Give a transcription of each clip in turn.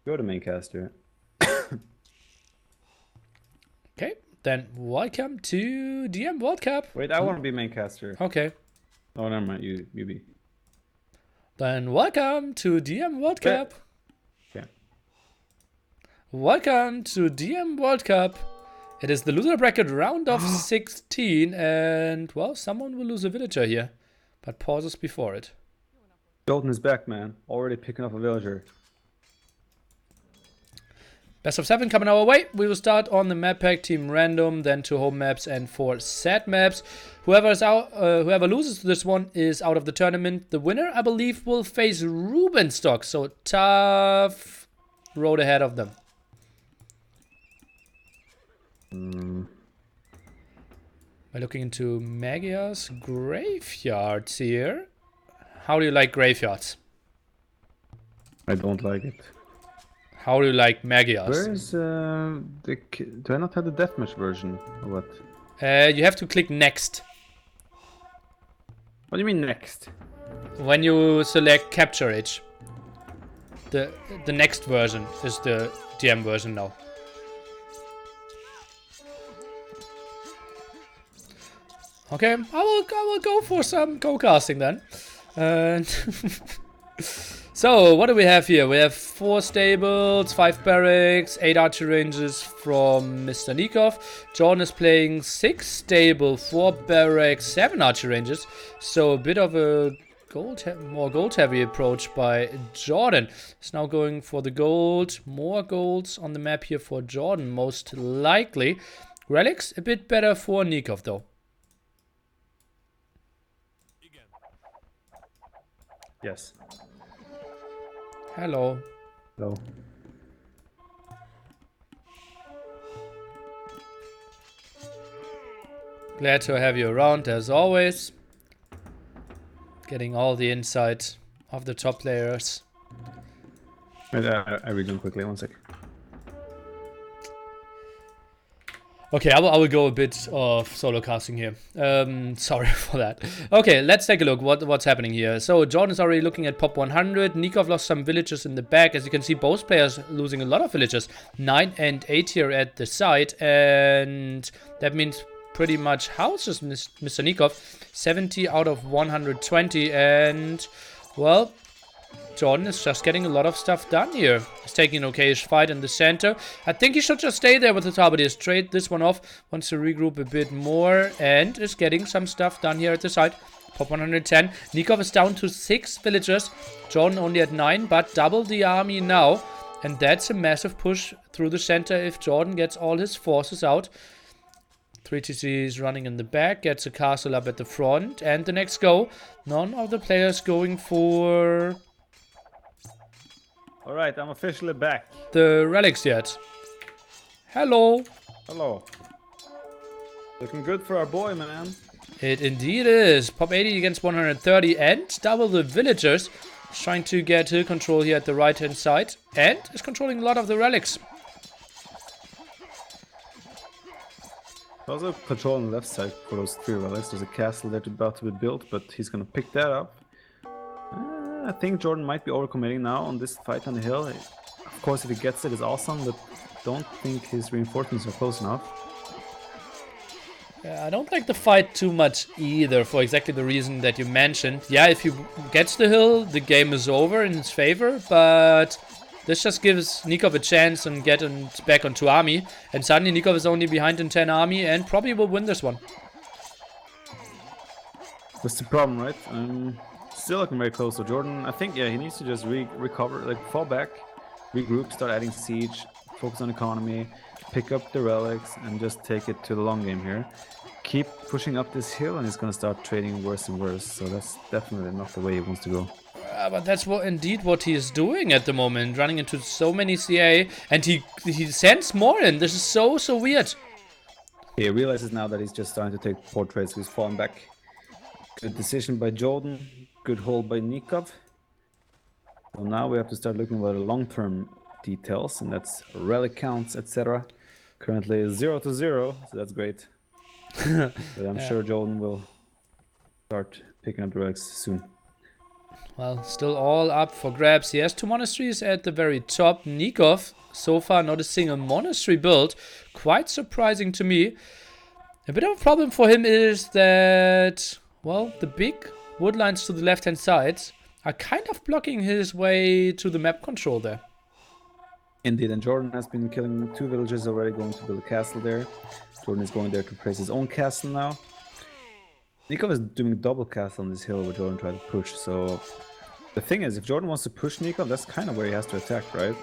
Go to main caster. Okay, then welcome to DM World Cup. Wait, I want to be main caster. Okay, Oh, never mind. You be. then welcome to DM World Cup. Okay. Welcome to DM World Cup. It is the loser bracket round of 16, and well, someone will lose a villager here, but pauses before it. JorDan is back, man. Already picking up a villager. Best of 7 coming our way. We will start on the map pack, team random, then 2 home maps and 4 set maps. Whoever loses this one is out of the tournament. The winner, I believe, will face Rubenstock. So tough road ahead of them. By looking into Magia's graveyards here. How do you like graveyards? I don't like it. How do you like Magia's? Where is do I not have the deathmatch version or what? You have to click next. What do you mean next? When you select capture age. The next version is the DM version now. Okay, I will go for some go-casting then. And so, what do we have here? We have 4 stables, 5 barracks, 8 archer ranges from Mr. Nicov. JorDan is playing 6 stable, 4 barracks, 7 archer ranges. So a bit of a more gold-heavy approach by JorDan. He's now going for the gold. More golds on the map here for JorDan, most likely. Relics, a bit better for Nicov though. Yes. Hello. Hello. Glad to have you around as always. Getting all the insight of the top players. Wait, I read them quickly. 1 sec. Okay, I will go a bit of solo casting here. Sorry for that. Okay, let's take a look what's happening here. So JorDan is already looking at pop 100. Nicov lost some villagers in the back. As you can see, both players losing a lot of villagers. 9 and 8 here at the side. And that means pretty much houses Mr. Nicov. 70 out of 120. And, well, JorDan is just getting a lot of stuff done here. He's taking an okayish fight in the center. I think he should just stay there with the Tarbadeers. Trade this one off. Wants to regroup a bit more. And is getting some stuff done here at the side. Pop 110. Nicov is down to 6 villagers. JorDan only at 9, but double the army now. And that's a massive push through the center if JorDan gets all his forces out. 3 TCs running in the back. Gets a castle up at the front. And the next go. None of the players going for Alright, I'm officially back. the relics yet. Hello. Hello. Looking good for our boy, man. It indeed is. Pop 80 against 130 and double the villagers. He's trying to get hill control here at the right hand side. And is controlling a lot of the relics. Also control on the left side for those 3 relics. There's a castle that's about to be built, but he's gonna pick that up. I think JorDan might be overcommitting now on this fight on the hill. Of course, if he gets it, it's awesome, but don't think his reinforcements are close enough. Yeah, I don't like the fight too much either for exactly the reason that you mentioned. Yeah, if he gets the hill, the game is over in his favor, but this just gives Nicov a chance and get back on 2 army. And suddenly Nicov is only behind in 10 army and probably will win this one. That's the problem, right? Still looking very close. So JorDan, I think, yeah, he needs to just recover, like fall back, regroup, start adding siege, focus on economy, pick up the relics, and just take it to the long game here. Keep pushing up this hill, and he's gonna start trading worse and worse. So that's definitely not the way he wants to go. But that's indeed what he is doing at the moment, running into so many CA, and he sends more in. This is so weird. He realizes now that he's just starting to take portraits. He's fallen back. Good decision by JorDan. Good hold by Nicov. So now we have to start looking at the long-term details, and that's relic counts, etc. Currently 0 to 0, so that's great. But I'm sure JorDan will start picking up the relics soon. Well, still all up for grabs. He has 2 monasteries at the very top. Nicov, so far not a single monastery built. Quite surprising to me. A bit of a problem for him is that, well, the big wood lines to the left-hand side are kind of blocking his way to the map control there. Indeed, and JorDan has been killing 2 villages already, going to build a castle there. JorDan is going there to place his own castle now. Nicov is doing a double castle on this hill where JorDan tried to push, so... The thing is, if JorDan wants to push Nicov, that's kind of where he has to attack, right?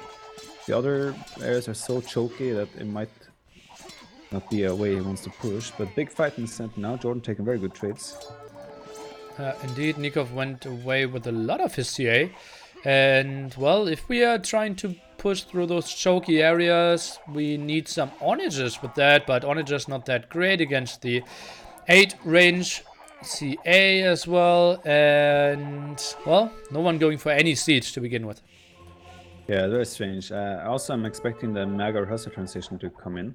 The other areas are so choky that it might not be a way he wants to push, but big fight in the center now. JorDan taking very good trades. Indeed, Nicov went away with a lot of his CA. And, well, if we are trying to push through those choky areas, we need some onages with that, but onages not that great against the 8 range CA as well, and, well, no one going for any siege to begin with. Yeah, very strange. Also, I'm expecting the Mag or Hussar transition to come in.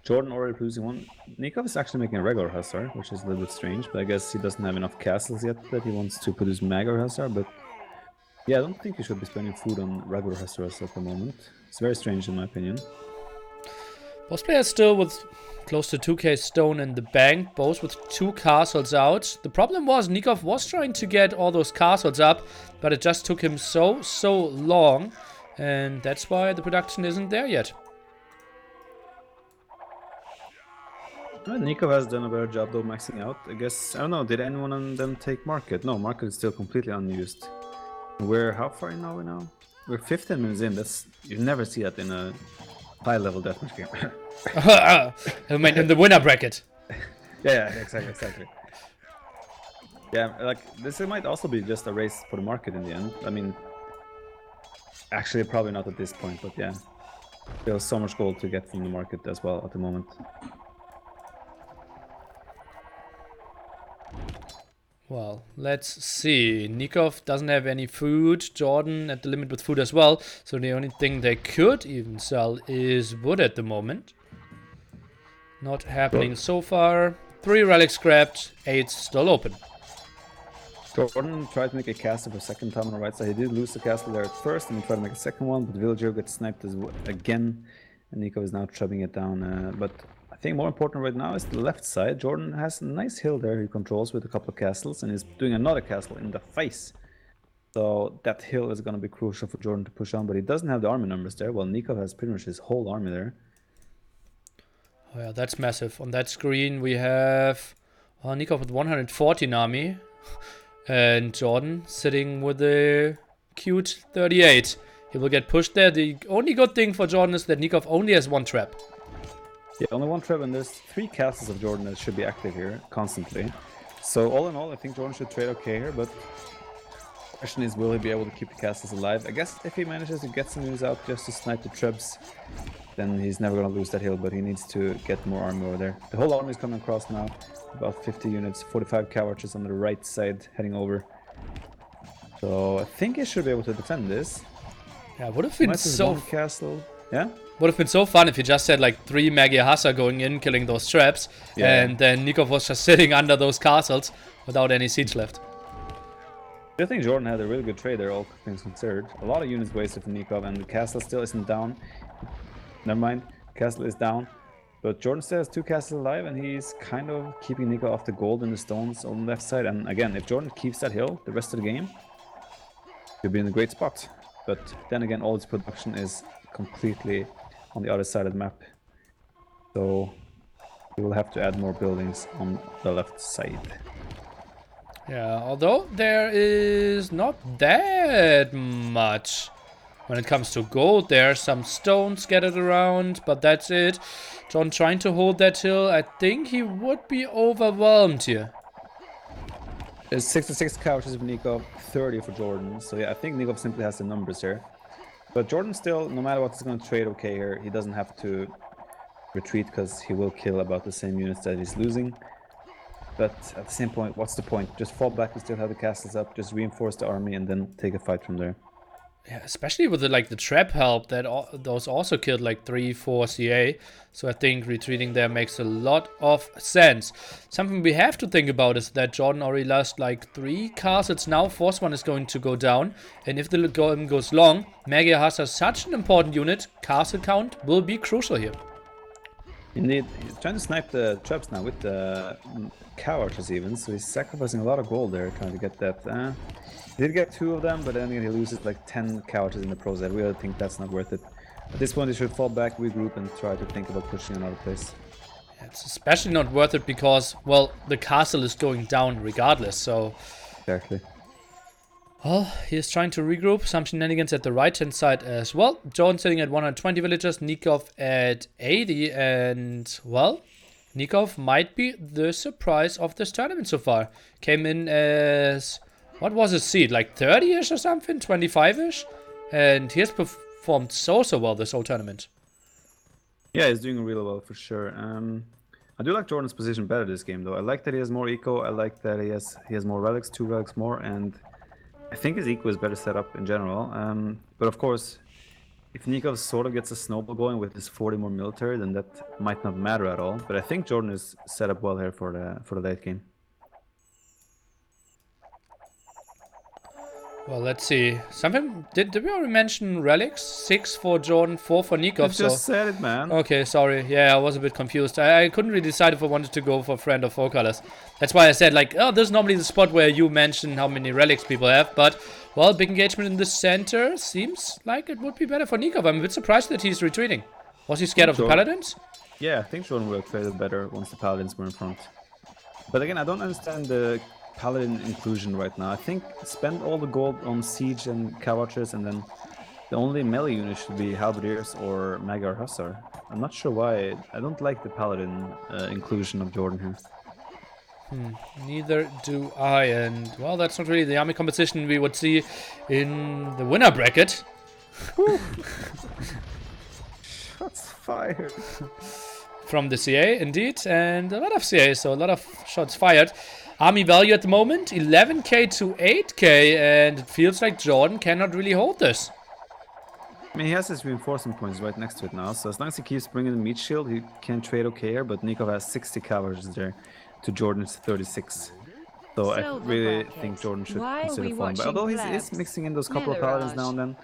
JorDan already producing one. Nicov is actually making a regular Hussar, which is a little bit strange, but I guess he doesn't have enough castles yet that he wants to produce Mag or Hussar, but yeah, I don't think he should be spending food on regular Hussars at the moment. It's very strange in my opinion. Both players still with close to 2k stone in the bank, both with 2 castles out. The problem was Nicov was trying to get all those castles up, but it just took him so long, and that's why the production isn't there yet. Nicov has done a better job though maxing out. I guess, I don't know, did anyone of them take market? No, market is still completely unused. We're how far in now? We're 15 minutes in. That's, you never see that in a high level deathmatch game. I mean, in the winner bracket. Yeah, exactly. Yeah, like this might also be just a race for the market in the end. I mean, actually probably not at this point, but yeah, there's so much gold to get from the market as well at the moment. Well, let's see. Nicov doesn't have any food. JorDan at the limit with food as well. So the only thing they could even sell is wood at the moment. Not happening so far. 3 relics grabbed, 8 still open. JorDan tried to make a castle for second time on the right side. He did lose the castle there at first, and he tried to make a second one, but Villager gets sniped as well, again, and Nicov is now trubbing it down. But I think more important right now is the left side. JorDan has a nice hill there he controls with a couple of castles, and is doing another castle in the face. So that hill is going to be crucial for JorDan to push on, but he doesn't have the army numbers there, while Nicov has pretty much his whole army there. Oh yeah, that's massive. On that screen we have Nicov with 114 army. And JorDan sitting with a cute 38. He will get pushed there. The only good thing for JorDan is that Nicov only has 1 trap. Yeah, only 1 trap, and there's 3 castles of JorDan that should be active here constantly. So all in all, I think JorDan should trade okay here, but the question is, will he be able to keep the castles alive? I guess if he manages to get some units out just to snipe the trebs, then he's never going to lose that hill, but he needs to get more army over there. The whole army is coming across now. About 50 units, 45 cow archers on the right side heading over. So I think he should be able to defend this. Yeah, would have been so castle. Yeah? Would have been so fun if you just had like 3 Magi Hussar going in, killing those traps, and then Nicov was just sitting under those castles without any siege left. I think JorDan had a really good trade there, all things considered. A lot of units wasted from Nicov, and the castle still isn't down. Never mind, castle is down. But JorDan still has 2 castles alive, and he's kind of keeping Nicov off the gold and the stones on the left side. And again, if JorDan keeps that hill the rest of the game, he'll be in a great spot. But then again, all his production is completely on the other side of the map. So we will have to add more buildings on the left side. Yeah, although there is not that much when it comes to gold. There's some stones scattered around, but that's it. John trying to hold that hill. I think he would be overwhelmed here. There's 66 couches for Nicov, 30 for JorDan. So yeah, I think Nicov simply has the numbers here. But JorDan still, no matter what, he's going to trade okay here. He doesn't have to retreat because he will kill about the same units that he's losing. But at the same point, what's the point? Just fall back and still have the castles up, just reinforce the army and then take a fight from there. Yeah, especially with the trap help that those also killed like 3-4 CA. So I think retreating there makes a lot of sense. Something we have to think about is that JorDan already lost like 3 castles now. Fourth one is going to go down. And if the game goes long, Magia has such an important unit. Castle count will be crucial here. Indeed, he's trying to snipe the traps now with the cow archers even, so he's sacrificing a lot of gold there trying to get that. He did get 2 of them, but then he loses like 10 cow archers in the process. I really think that's not worth it. At this point, he should fall back, regroup, and try to think about pushing another place. It's especially not worth it because, well, the castle is going down regardless, so... Exactly. Well, he is trying to regroup. Some shenanigans at the right-hand side as well. JorDan sitting at 120 villagers, Nicov at 80, and, well, Nicov might be the surprise of this tournament so far. Came in as... What was his seed? Like 30-ish or something? 25-ish? And he has performed so well this whole tournament. Yeah, he's doing really well for sure. I do like JorDan's position better this game though. I like that he has more eco. I like that he has more relics, 2 relics more, and I think his eco is better set up in general. But of course, if Nicov sort of gets a snowball going with his 40 more military, then that might not matter at all. But I think JorDan is set up well here for the late game. Well, let's see. Something... Did we already mention relics? 6 for JorDan, 4 for Nicov. I just said it, man. Okay, sorry. Yeah, I was a bit confused. I couldn't really decide if I wanted to go for friend or 4 colors. That's why I said, like, oh, this is normally the spot where you mention how many relics people have. But, well, big engagement in the center. Seems like it would be better for Nicov. I'm a bit surprised that he's retreating. Was he scared of the paladins? Yeah, I think JorDan would have played it better once the paladins were in front. But again, I don't understand the paladin inclusion right now. I think spend all the gold on siege and cow archers, and then the only melee unit should be halberdiers or Magyar hussar. I'm not sure why. I don't like the paladin inclusion of JorDan here. Neither do I, and well, that's not really the army composition we would see in the winner bracket. Shots fired. From the CA, indeed, and a lot of CA, so a lot of shots fired. Army value at the moment, 11k to 8k, and it feels like JorDan cannot really hold this. I mean, he has his reinforcement points right next to it now, so as long as he keeps bringing the meat shield, he can trade okay here, but Nicov has 60 cowards there to JorDan's 36. So I really think JorDan should consider falling back. Although he is mixing in those couple of paladins now and then.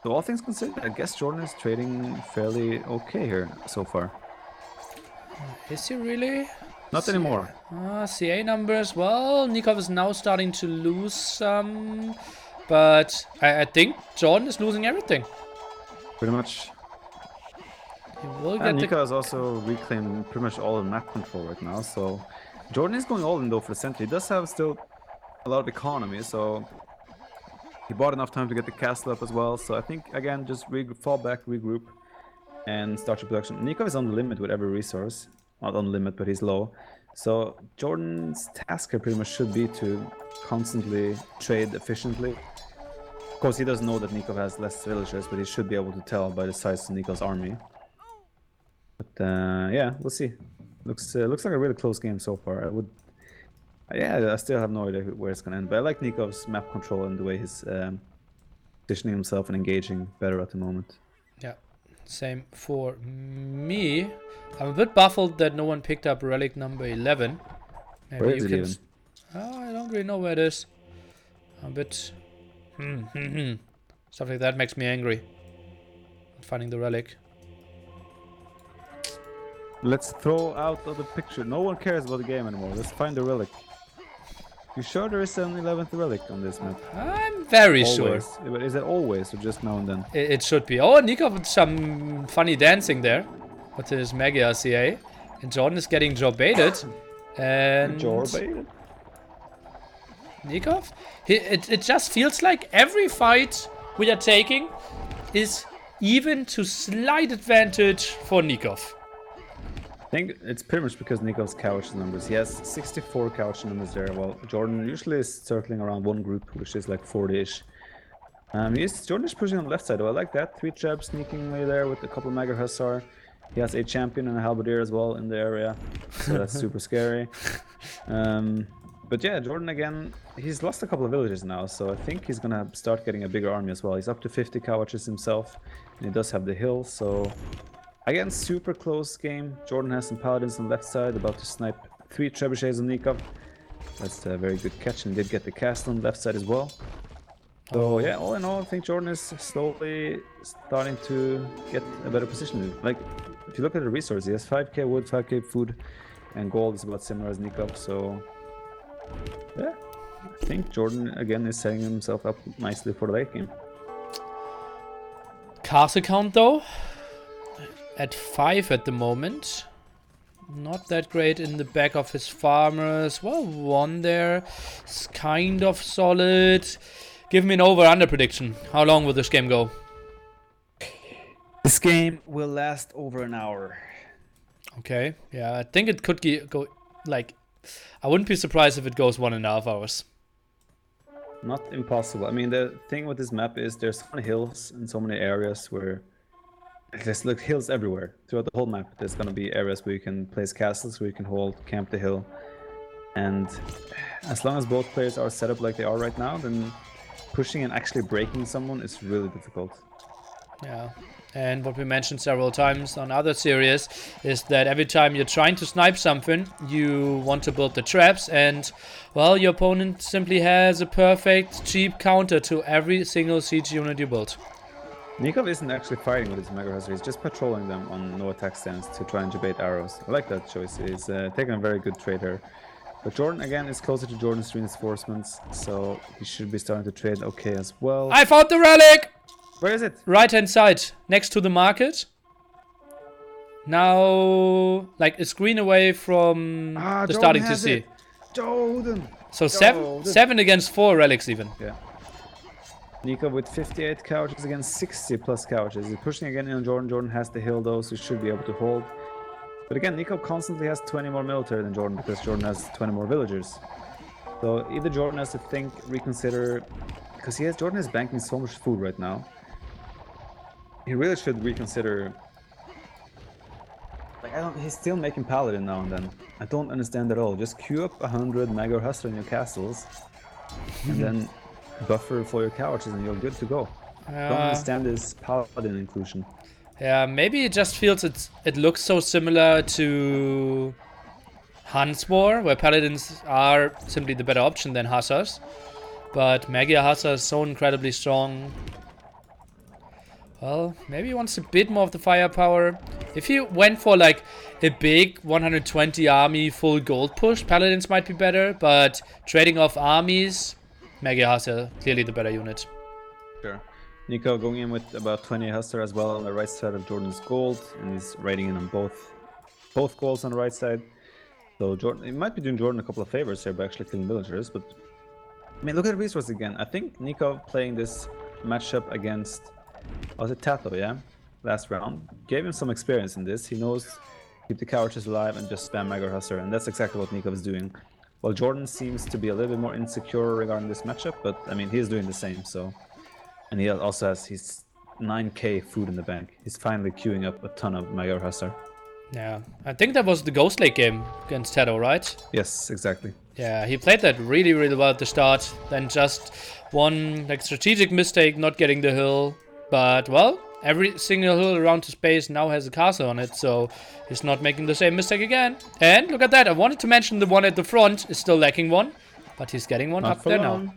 So all things considered, I guess JorDan is trading fairly okay here so far. Is he really? Not anymore. CA numbers, well, Nicov is now starting to lose some, but I think JorDan is losing everything. Pretty much. He will get Nicov has also reclaimed pretty much all of map control right now, so JorDan is going all in though for the center. He does have still a lot of economy, so he bought enough time to get the castle up as well, so I think, again, just fall back, regroup, and start your production. Nicov is on the limit with every resource. Not on the limit, but he's low. So JorDan's task here pretty much should be to constantly trade efficiently. Of course, he doesn't know that Nicov has less villagers, but he should be able to tell by the size of Nikov's army. But yeah, we'll see. Looks like a really close game so far. I still have no idea where it's gonna end, but I like Nikov's map control and the way he's positioning himself and engaging better at the moment. Yeah. Same for me. I'm a bit baffled that no one picked up relic number 11. Maybe where is it even? Oh, I don't really know where it is. I'm a bit... Stuff like that makes me angry. Not finding the relic. Let's throw out of the picture. No one cares about the game anymore. Let's find the relic. You sure there is an 11th relic on this map? I'm very sure. But is it always or just now and then? It should be. Oh, Nicov with some funny dancing there with his Mega CA. And JorDan is getting job baited. And Job baited? Nicov? It just feels like every fight we are taking is even to slight advantage for Nicov. I think it's pretty much because Nikov's couch numbers. He has 64 couch numbers there, while JorDan usually is circling around one group, which is like 40-ish. JorDan is pushing on the left side, though. I like that. 3 traps sneakingly there with a couple of Magyar Hussar. He has a champion and a halberdier as well in the area, so that's super scary. But yeah, JorDan again, he's lost a couple of villagers now, so I think he's gonna start getting a bigger army as well. He's up to 50 couches himself, and he does have the hill, so again, super close game. JorDan has some paladins on the left side, about to snipe 3 trebuchets on Nicov. That's a very good catch, and did get the castle on the left side as well. So yeah, all in all, I think JorDan is slowly starting to get a better position. Like, if you look at the resources, he has 5k wood, 5k food, and gold is about similar as Nicov, so yeah, I think JorDan again is setting himself up nicely for the late game. Castle count though, at 5 at the moment. Not that great in the back of his farmers. Well, 1 there. It's kind of solid. Give me an over-under prediction. How long will this game go? This game will last over an hour. Okay, yeah, I think it could go, like, I wouldn't be surprised if it goes 1.5 hours. Not impossible. I mean, the thing with this map is there's so many hills and so many areas where there's like hills everywhere throughout the whole map. There's gonna be areas where you can place castles, where you can hold, camp the hill, and as long as both players are set up like they are right now, then pushing and actually breaking someone is really difficult. Yeah. And what we mentioned several times on other series is that every time you're trying to snipe something, you want to build the traps, and, well, your opponent simply has a perfect, cheap counter to every single siege unit you build. Nicov isn't actually fighting with his Mega Hussar, he's just patrolling them on no attack stance to try and debate arrows. I like that choice, he's taking a very good trade here. But JorDan, again, is closer to JorDan's reinforcements, so he should be starting to trade okay as well. I found the relic! Where is it? Right-hand side, next to the market. Now, like a screen away from the starting to see. JorDan! So 7 against 4 relics even. Yeah. Nicov with 58 couches against 60 plus couches. He's pushing again in on JorDan. JorDan has the hill though, so he should be able to hold. But again, Nicov constantly has 20 more military than JorDan because JorDan has 20 more villagers. So either JorDan has to think, reconsider, because JorDan is banking so much food right now. He really should reconsider. Like, he's still making paladin now and then. I don't understand at all. Just queue up 100 Mega Hussar in your castles, and then buffer for your couches, and you're good to go. Don't understand this paladin inclusion. Yeah, maybe it just feels it looks so similar to Hunt's War, where paladins are simply the better option than hussars. But Mega Hussar is so incredibly strong. Well, maybe he wants a bit more of the firepower. If he went for like a big 120 army full gold push, paladins might be better. But trading off armies, Mega Hussar clearly the better unit. Sure. Nicov going in with about 20 Hussar as well on the right side of JorDan's gold, and he's raiding in on both goals on the right side. So JorDan, he might be doing JorDan a couple of favors here by actually killing villagers, but I mean, look at the resources again. I think Nicov playing this matchup against, was it Tato, yeah? Last round, gave him some experience in this. He knows keep the couches alive and just spam Mega Hussar, and that's exactly what Nicov is doing. While JorDan seems to be a little bit more insecure regarding this matchup, but I mean, he's doing the same, so. And he also has his 9k food in the bank. He's finally queuing up a ton of Mega Hussar. Yeah, I think that was the Ghost Lake game against Tato, right? Yes, exactly. Yeah, he played that really, really well at the start. Then just one like strategic mistake, not getting the hill. But, well, every single hill around his base now has a castle on it, so he's not making the same mistake again. And look at that, I wanted to mention the one at the front is still lacking one, but he's getting one up there now.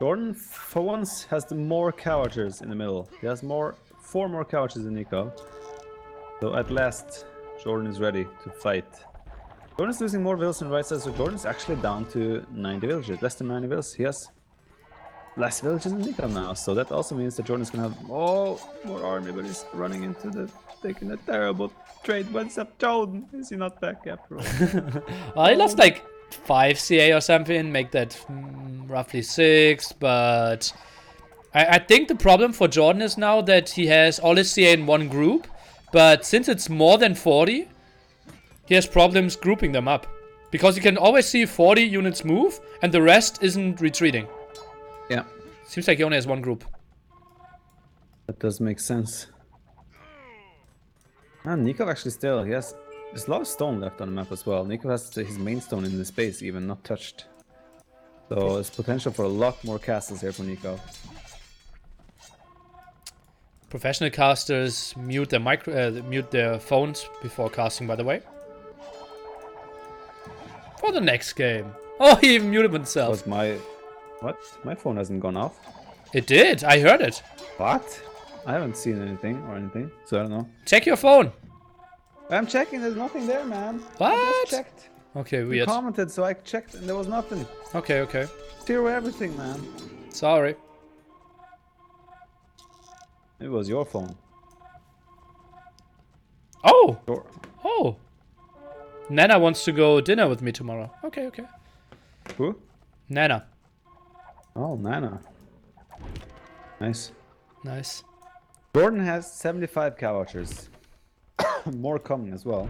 JorDan, for once, has the more couches in the middle. He has 4 more couches than Nicov. So at last, JorDan is ready to fight. JorDan is losing more villas on the right side, so JorDan is actually down to 90 villagers, less than 90 villas. He has less villagers than Nicov now, so that also means that JorDan is gonna have more army, but he's running into taking a terrible trade. What's up, JorDan? Is he not back after all? Well, he lost like 5 CA or something, make that roughly 6, but I think the problem for JorDan is now that he has all his CA in one group, but since it's more than 40, he has problems grouping them up. Because you can always see 40 units move, and the rest isn't retreating. Yeah. Seems like he only has one group. That does make sense. And Nicov actually still, he has There's a lot of stone left on the map as well. Nicov has his main stone in the space, even not touched. So there's potential for a lot more castles here for Nicov. Professional casters mute their mute their phones before casting, by the way. For the next game. Oh, he even muted himself. Was my... What? My phone hasn't gone off. It did. I heard it. What? I haven't seen anything, so I don't know. Check your phone. I'm checking, there's nothing there, man. What? I just checked. Okay, You weird. commented, so I checked and there was nothing. Okay, okay. Zero everything, man. Sorry. It was your phone. Oh! Sure. Oh! Nana wants to go dinner with me tomorrow. Okay, okay. Who? Nana. Oh, Nana. Nice. Nice. JorDan has 75 cow archers. More coming as well.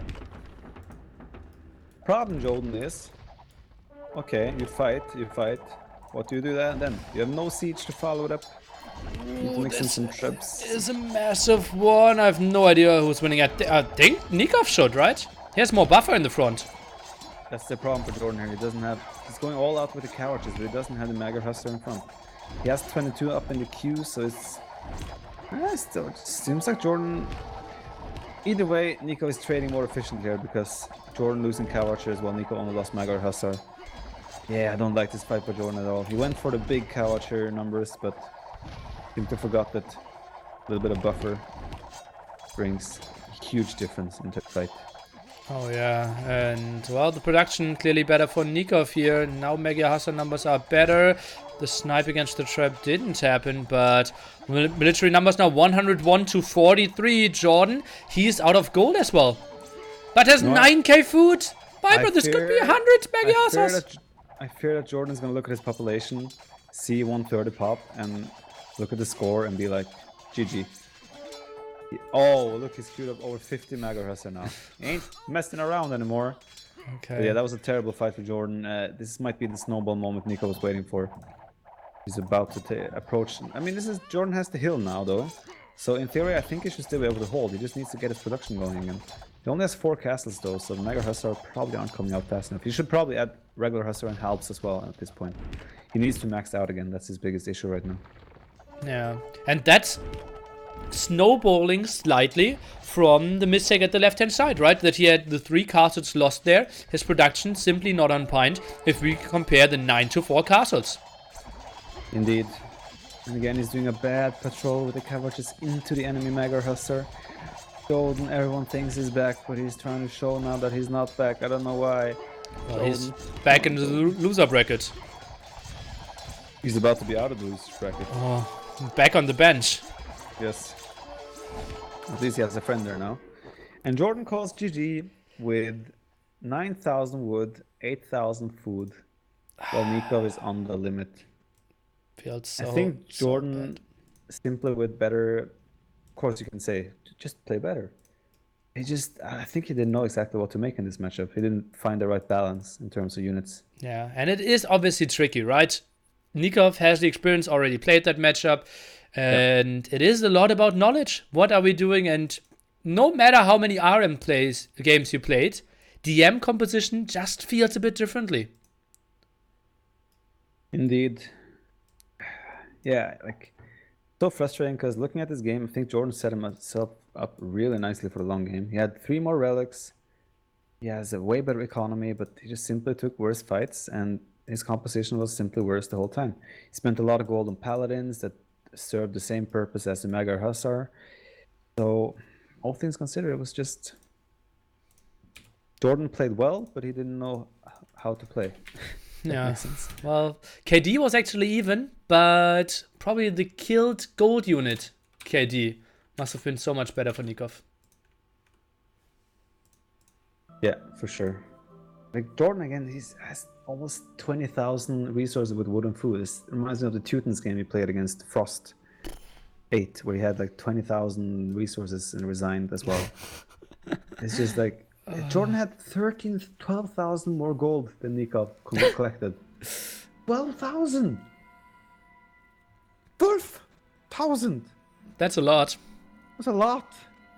Problem, JorDan, is... Okay, you fight. What do you do then? You have no siege to follow it up. You need to mix in some troops. Is a massive one. I have no idea who's winning. I think Nicov should, right? He has more buffer in the front. That's the problem for JorDan here. He doesn't have... He's going all out with the cow archers, but he doesn't have the Magger Huster in front. He has 22 up in the queue, so it's... still, it seems like JorDan... Either way, Nicov is trading more efficiently here because JorDan losing cow archers while Nicov only lost Magger Hussar. Yeah, I don't like this fight for JorDan at all. He went for the big cow archer numbers, but seemed to forgot that a little bit of buffer brings a huge difference into the fight. Oh yeah, and well, the production clearly better for Nicov here. Now Mega Hussar numbers are better. The snipe against the trap didn't happen, but military numbers now 101 to 43. JorDan, he's out of gold as well. But has 9k food. Viper, this could be 100 Mega Hussars. I fear that JorDan's gonna look at his population, see 130 pop, and look at the score and be like, GG. Oh, look, he's queued up over 50 Magger Hussar now. Ain't messing around anymore. Okay. But yeah, that was a terrible fight for JorDan. This might be the snowball moment Nicov was waiting for. He's about to approach. I mean, JorDan has the hill now, though. So in theory, I think he should still be able to hold. He just needs to get his production going again. He only has 4 castles, though, so Magger Hussar probably aren't coming out fast enough. He should probably add regular Hussar and Halbs as well at this point. He needs to max out again. That's his biggest issue right now. Yeah, and that's snowballing slightly from the mistake at the left-hand side, right? That he had the 3 castles lost there. His production simply not on point if we compare the 9 to 4 castles. Indeed. And again, he's doing a bad patrol with the cavalries into the enemy Magger Hussar. JorDan, everyone thinks he's back, but he's trying to show now that he's not back. I don't know why. Well, he's back in the loser bracket. He's about to be out of the loser bracket. Oh, back on the bench. Yes. At least he has a friend there now. And JorDan calls GG with 9,000 wood, 8,000 food, while Nicov is on the limit. Feels so, I think JorDan, so simply with better, of course you can say, just play better. I think he didn't know exactly what to make in this matchup. He didn't find the right balance in terms of units. yeah, and it is obviously tricky, right? Nicov has the experience, already played that matchup, and it is a lot about knowledge. What are we doing? And no matter how many RM games you played, DM composition just feels a bit differently. Indeed. Yeah, like, so frustrating because looking at this game, I think JorDan set himself up really nicely for the long game. He had 3 more relics. He has a way better economy, but he just simply took worse fights, and his composition was simply worse the whole time. He spent a lot of gold on paladins that served the same purpose as the Magger Hussar. So, all things considered, it was just... JorDan played well, but he didn't know how to play. Yeah, well, KD was actually even, but probably the killed gold unit KD must have been so much better for Nicov. Yeah, for sure. Like JorDan again, he has almost 20,000 resources with wood and food. This reminds me of the Teutons game he played against Frost 8, where he had like 20,000 resources and resigned as well. It's just like, JorDan had 12,000 more gold than Nicov collected. 12,000! 12,000! That's a lot. That's a lot.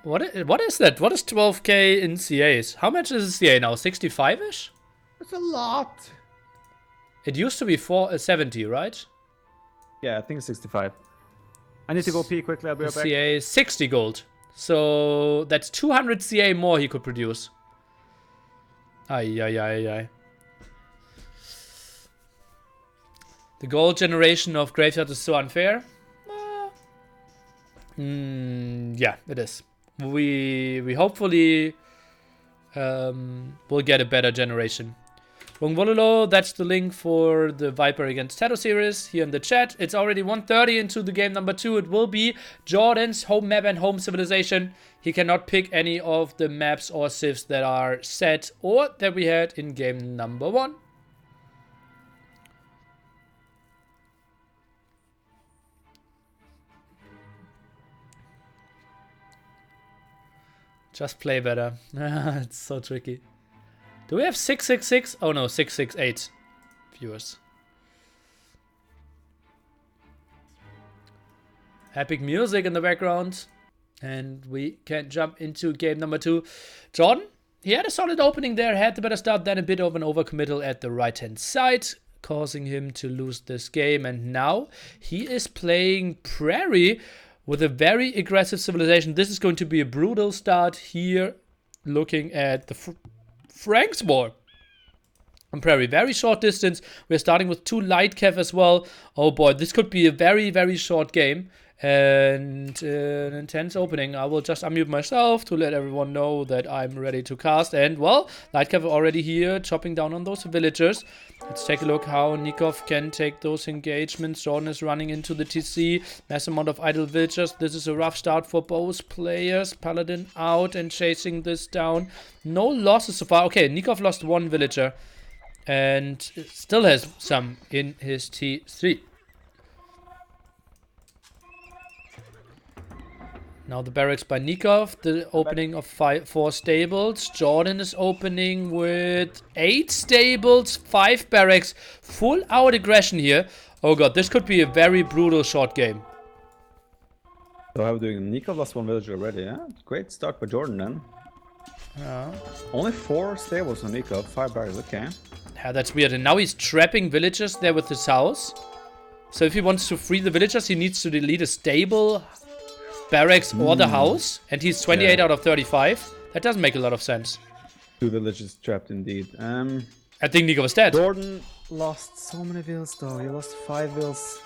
What is that? What is 12k in CAs? How much is a CA now? 65-ish? That's a lot. It used to be 70, right? Yeah, I think it's 65. I need to go pee quickly. I'll be right back. CA 60 gold. So that's 200 CA more he could produce. Ay. The gold generation of Graveyard is so unfair. Yeah, it is. We hopefully will get a better generation. Wongwololo, that's the link for the Viper against Tato series here in the chat. It's already 1:30 into the game number 2. It will be JorDan's home map and home civilization. He cannot pick any of the maps or civs that are set or that we had in game number 1. Just play better. It's so tricky. Do we have 666? Oh no, 668 viewers. Epic music in the background. And we can jump into game number 2. JorDan, he had a solid opening there, had the better start, then a bit of an overcommittal at the right hand side, causing him to lose this game. And now he is playing Prairie with a very aggressive civilization. This is going to be a brutal start here, looking at the Frank's War on Prairie. Very short distance. We're starting with 2 light cav as well. Oh boy, this could be a very, very short game. And an intense opening. I will just unmute myself to let everyone know that I'm ready to cast. And well, light cav already here, chopping down on those villagers. Let's take a look how Nicov can take those engagements. JorDan is running into the TC. Mass amount of idle villagers. This is a rough start for both players. Paladin out and chasing this down. No losses so far. Okay, Nicov lost 1 villager. And still has some in his T3. Now the barracks by Nicov, the opening of 4 stables. JorDan is opening with 8 stables, 5 barracks, full out aggression here. Oh god, this could be a very brutal short game. So how are we doing? Nicov lost 1 villager already, yeah? Great start by JorDan then. Yeah. Only 4 stables on Nicov, 5 barracks, okay. Yeah, that's weird. And now he's trapping villagers there with his house. So if he wants to free the villagers, he needs to delete a stable, barracks or the house, and he's 28 out of 35. That doesn't make a lot of sense. 2 villages trapped indeed. I think Nicov is dead. JorDan lost so many vills though. He lost 5 vills.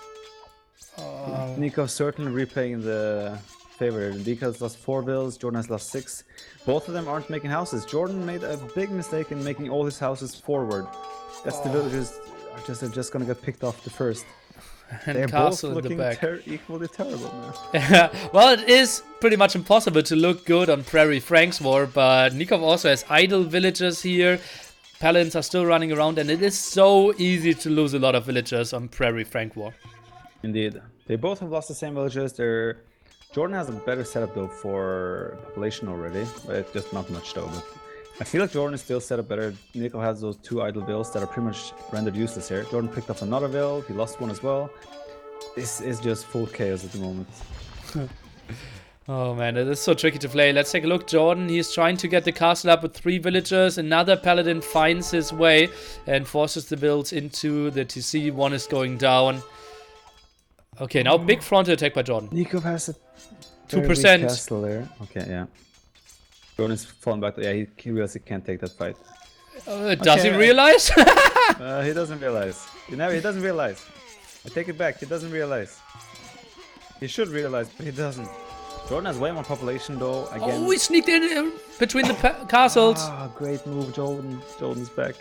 Nicov certainly replaying the favor. Nicov lost 4 vills. JorDan has lost 6. Both of them aren't making houses. JorDan made a big mistake in making all his houses forward. That's the villagers are just gonna get picked off the first. And They're castle both in the looking back. equally terrible now. Well, it is pretty much impossible to look good on Prairie Frank's War, but Nicov also has idle villagers here. Paladins are still running around, and it is so easy to lose a lot of villagers on Prairie Frank War. Indeed. They both have lost the same villages. JorDan has a better setup though for population already, but just not much though. But I feel like JorDan is still set up better. Nicov has those 2 idle vills that are pretty much rendered useless here. JorDan picked up another vill, he lost 1 as well. This is just full chaos at the moment. Oh man, it is so tricky to play. Let's take a look. JorDan, he's trying to get the castle up with 3 villagers. Another paladin finds his way and forces the vills into the TC. 1 is going down. Okay, now big frontal attack by JorDan. Nicov has a 2%. castle there. Okay, yeah. JorDan is falling back. Yeah, he realizes he can't take that fight. Does he realize? He doesn't realize. He doesn't realize. I take it back. He doesn't realize. He should realize, but he doesn't. JorDan has way more population though. Again. Oh, he sneaked in between the castles. Ah, great move, JorDan. JorDan's back.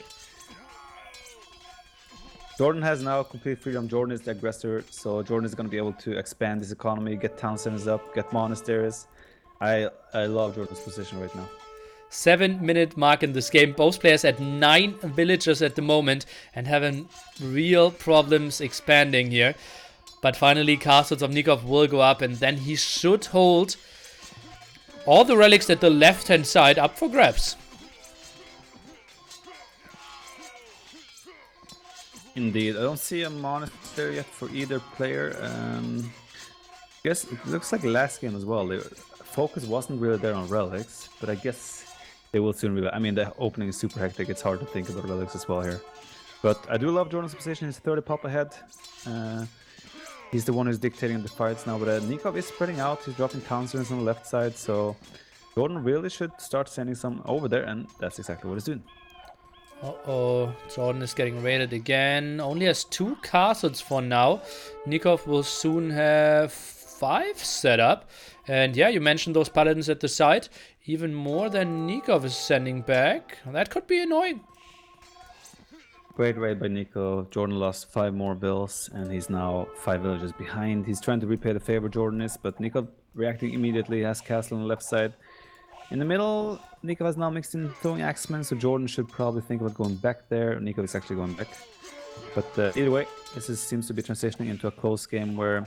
JorDan has now complete freedom. JorDan is the aggressor, so JorDan is going to be able to expand his economy, get town centers up, get monasteries. I love JorDan's position right now. 7-minute mark in this game. Both players at 9 villagers at the moment and having real problems expanding here. But finally, castles of Nicov will go up, and then he should hold all the relics at the left-hand side up for grabs. Indeed, I don't see a monastery yet for either player. Guess it looks like last game as well. They were focus wasn't really there on relics, but I guess they will soon realize. I mean, the opening is super hectic. It's hard to think about relics as well here. But I do love JorDan's position. He's 30 pop ahead. He's the one who's dictating the fights now, but Nicov is spreading out. He's dropping counters on the left side, so JorDan really should start sending some over there, and that's exactly what he's doing. Uh-oh, JorDan is getting raided again. Only has 2 castles for now. Nicov will soon have 5 set up. And yeah, you mentioned those paladins at the side. Even more than Nicov is sending back. That could be annoying. Great raid by Nicov. JorDan lost 5 more bills, and he's now 5 villages behind. He's trying to repay the favor JorDan is, but Nicov reacting immediately, has castle on the left side. In the middle, Nicov has now mixed in throwing axemen, so JorDan should probably think about going back there. Nicov is actually going back. But either way, seems to be transitioning into a close game where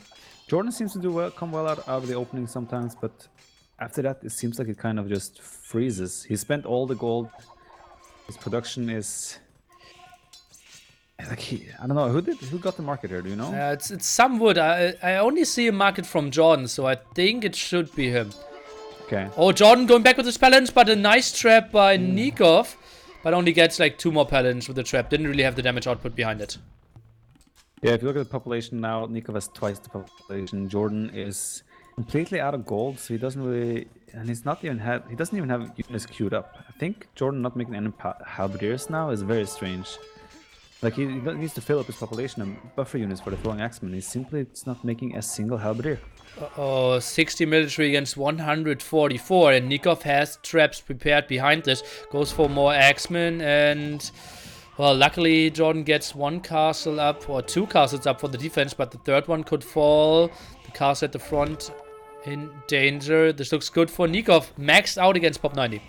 JorDan seems to come well out of the opening sometimes, but after that, it seems like it kind of just freezes. He spent all the gold. His production is... Like I don't know, who got the market here, do you know? It's some wood. I only see a market from JorDan, so I think it should be him. Okay. Oh, JorDan going back with his paladins, but a nice trap by Nicov. But only gets like 2 more paladins with the trap. Didn't really have the damage output behind it. Yeah, if you look at the population now, Nicov has twice the population. JorDan is completely out of gold, so he doesn't really... And he doesn't even have units queued up. I think JorDan not making any halberdiers now is very strange. Like, he needs to fill up his population and buffer units for the throwing axemen. He's simply not making a single halberdier. Uh-oh, 60 military against 144, and Nicov has traps prepared behind this. Goes for more axemen, and... Well, luckily JorDan gets 1 castle up, or 2 castles up for the defense, but the 3rd one could fall. The castle at the front in danger. This looks good for Nicov. Maxed out against Pop 90.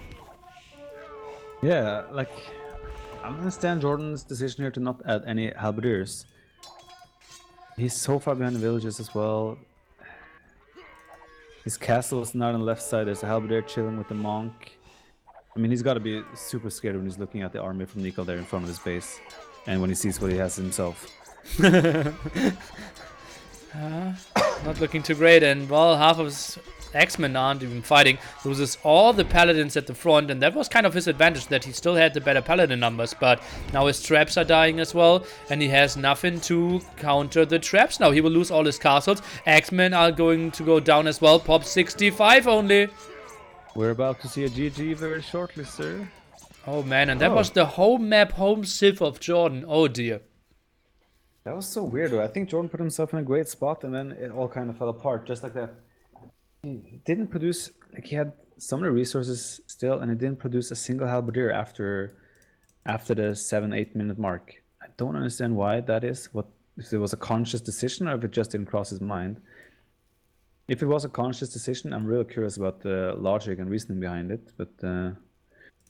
Yeah, like... I understand JorDan's decision here to not add any halberdiers. He's so far behind the villages as well. His castle is not on the left side. There's a halberdier chilling with the monk. I mean, he's got to be super scared when he's looking at the army from Nicov there in front of his base. And when he sees what he has himself. Not looking too great, and well, half of his X-Men aren't even fighting. Loses all the paladins at the front, and that was kind of his advantage, that he still had the better paladin numbers, but now his traps are dying as well, and he has nothing to counter the traps. Now he will lose all his castles. X-Men are going to go down as well. Pop 65 only. We're about to see a GG very shortly, sir. Oh man, and that was the home map, home civ of JorDan. Oh dear. That was so weird, though. I think JorDan put himself in a great spot, and then it all kind of fell apart, just like that. He didn't produce, like, he had so many resources still, and he didn't produce a single halberdier after the 7-8 minute mark. I don't understand why that is, if it was a conscious decision or if it just didn't cross his mind. If it was a conscious decision, I'm really curious about the logic and reasoning behind it. But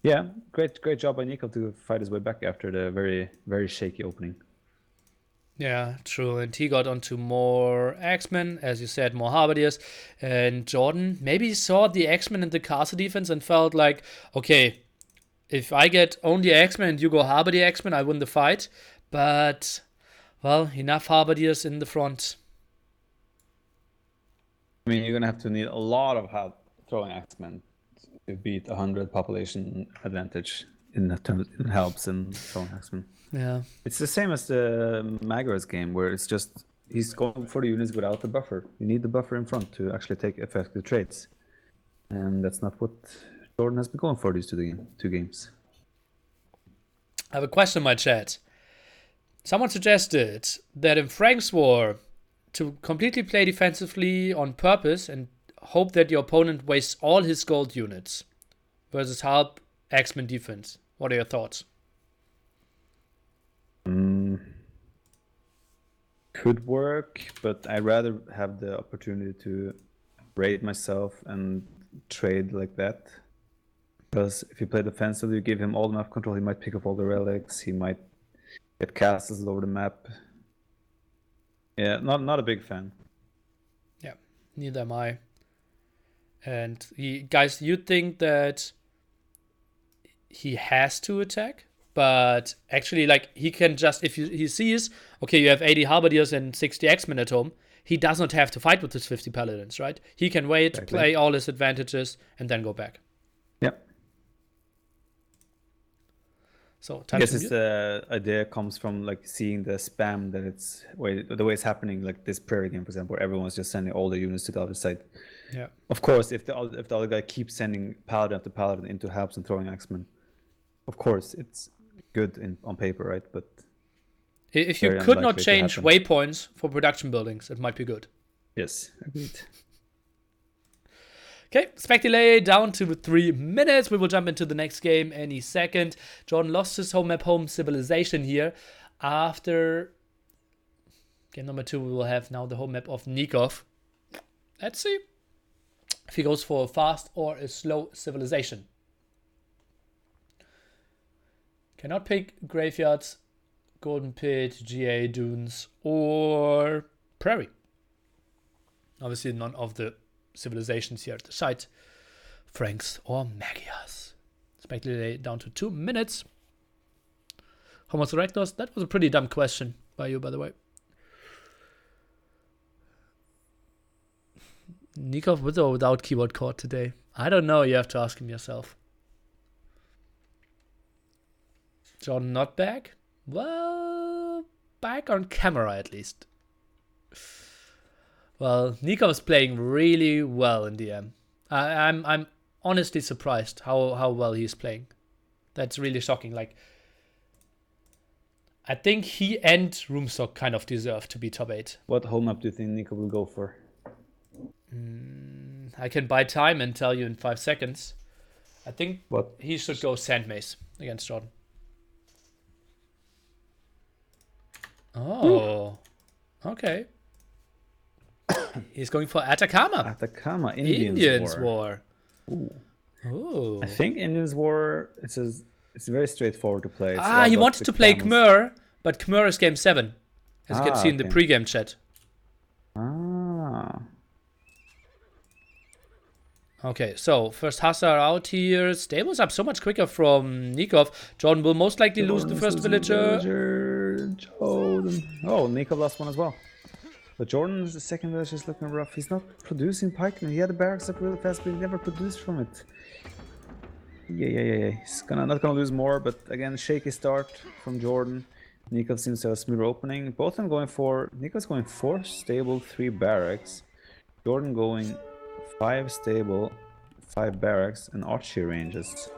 yeah, great job by Nicov to fight his way back after the very, very shaky opening. Yeah, true. And he got onto more X-Men, as you said, more halberdiers. And JorDan maybe saw the X-Men in the castle defense and felt like, okay, if I get only X-Men and you go halberdier X-Men, I win the fight. But, well, enough halberdiers in the front. I mean, you're going to have to need a lot of help throwing X-Men to beat 100 population advantage in helps and throwing X-Men. Yeah. It's the same as the Magras game, where it's just he's going for the units without the buffer. You need the buffer in front to actually take effective trades. And that's not what JorDan has been going for these two games. I have a question in my chat. Someone suggested that in Frank's War, to completely play defensively on purpose and hope that your opponent wastes all his gold units versus help X-Men defense. What are your thoughts? Could work, but I'd rather have the opportunity to raid myself and trade like that. Because if you play defensively, you give him all the map control, he might pick up all the relics, he might get castles all over the map. Yeah, not a big fan. Yeah, neither am I. And guys, you think that he has to attack? But actually, like, he can just, if he sees, okay, you have 80 halberdiers and 60 X-Men at home, he does not have to fight with his 50 paladins, right? He can wait, Exactly. play all his advantages, and then go back. Yep. So I time guess to it's mute. the idea comes from like seeing the spam that it's the way it's happening, like this Prairie game, for example, where everyone's just sending all the units to the other side. Yeah. Of course, if the other guy keeps sending paladin after paladin into helps and throwing axemen, of course it's good on paper, right? But If you very could not unlikely to change happen. waypoints for production buildings, it might be good. yes, agreed. Okay, spec delay down to 3 minutes. We will jump into the next game any second. JorDan lost his home map, Home Civilization here. After game number 2, we will have now the home map of Nicov. Let's see if he goes for a fast or a slow civilization. Cannot pick Graveyards, Golden Pit, GA, Dunes, or Prairie. Obviously none of the civilizations here at the site. Franks or Magias. Spec delay down to 2 minutes. Homos erectors? That was a pretty dumb question by you, by the way. Nicov with or without keyboard cord today? I don't know, you have to ask him yourself. JorDan not back? Well, back on camera at least. Well, Nicov's playing really well in DM. I'm honestly surprised how well he's playing. That's really shocking. Like, I think he and Roomstock kind of deserve to be top 8. What home map do you think Nico will go for? I can buy time and tell you in 5 seconds. I think What? he should go Sand Maze against JorDan. Oh, okay. He's going for Atacama. Atacama, Indians War. Ooh. Oh. I think Indians War. It's very straightforward to play. It's He about wanted the to play camels. Khmer, but Khmer is game 7. As you can see in the okay. pre-game chat. Ah. Okay, so first Hussar out here. Stables up so much quicker from Nicov. JorDan will most likely lose the first villager. JorDan. Oh, Nico lost one as well. But JorDan's second villager is looking rough. He's not producing pikemen. He had the barracks up really fast, but he never produced from it. Yeah. He's not gonna lose more, but again, shaky start from JorDan. Nicov seems to have a smoother opening. Both of them going for... Nicov's going 4 stable, 3 barracks. JorDan going 5 stable, 5 barracks, and archery ranges.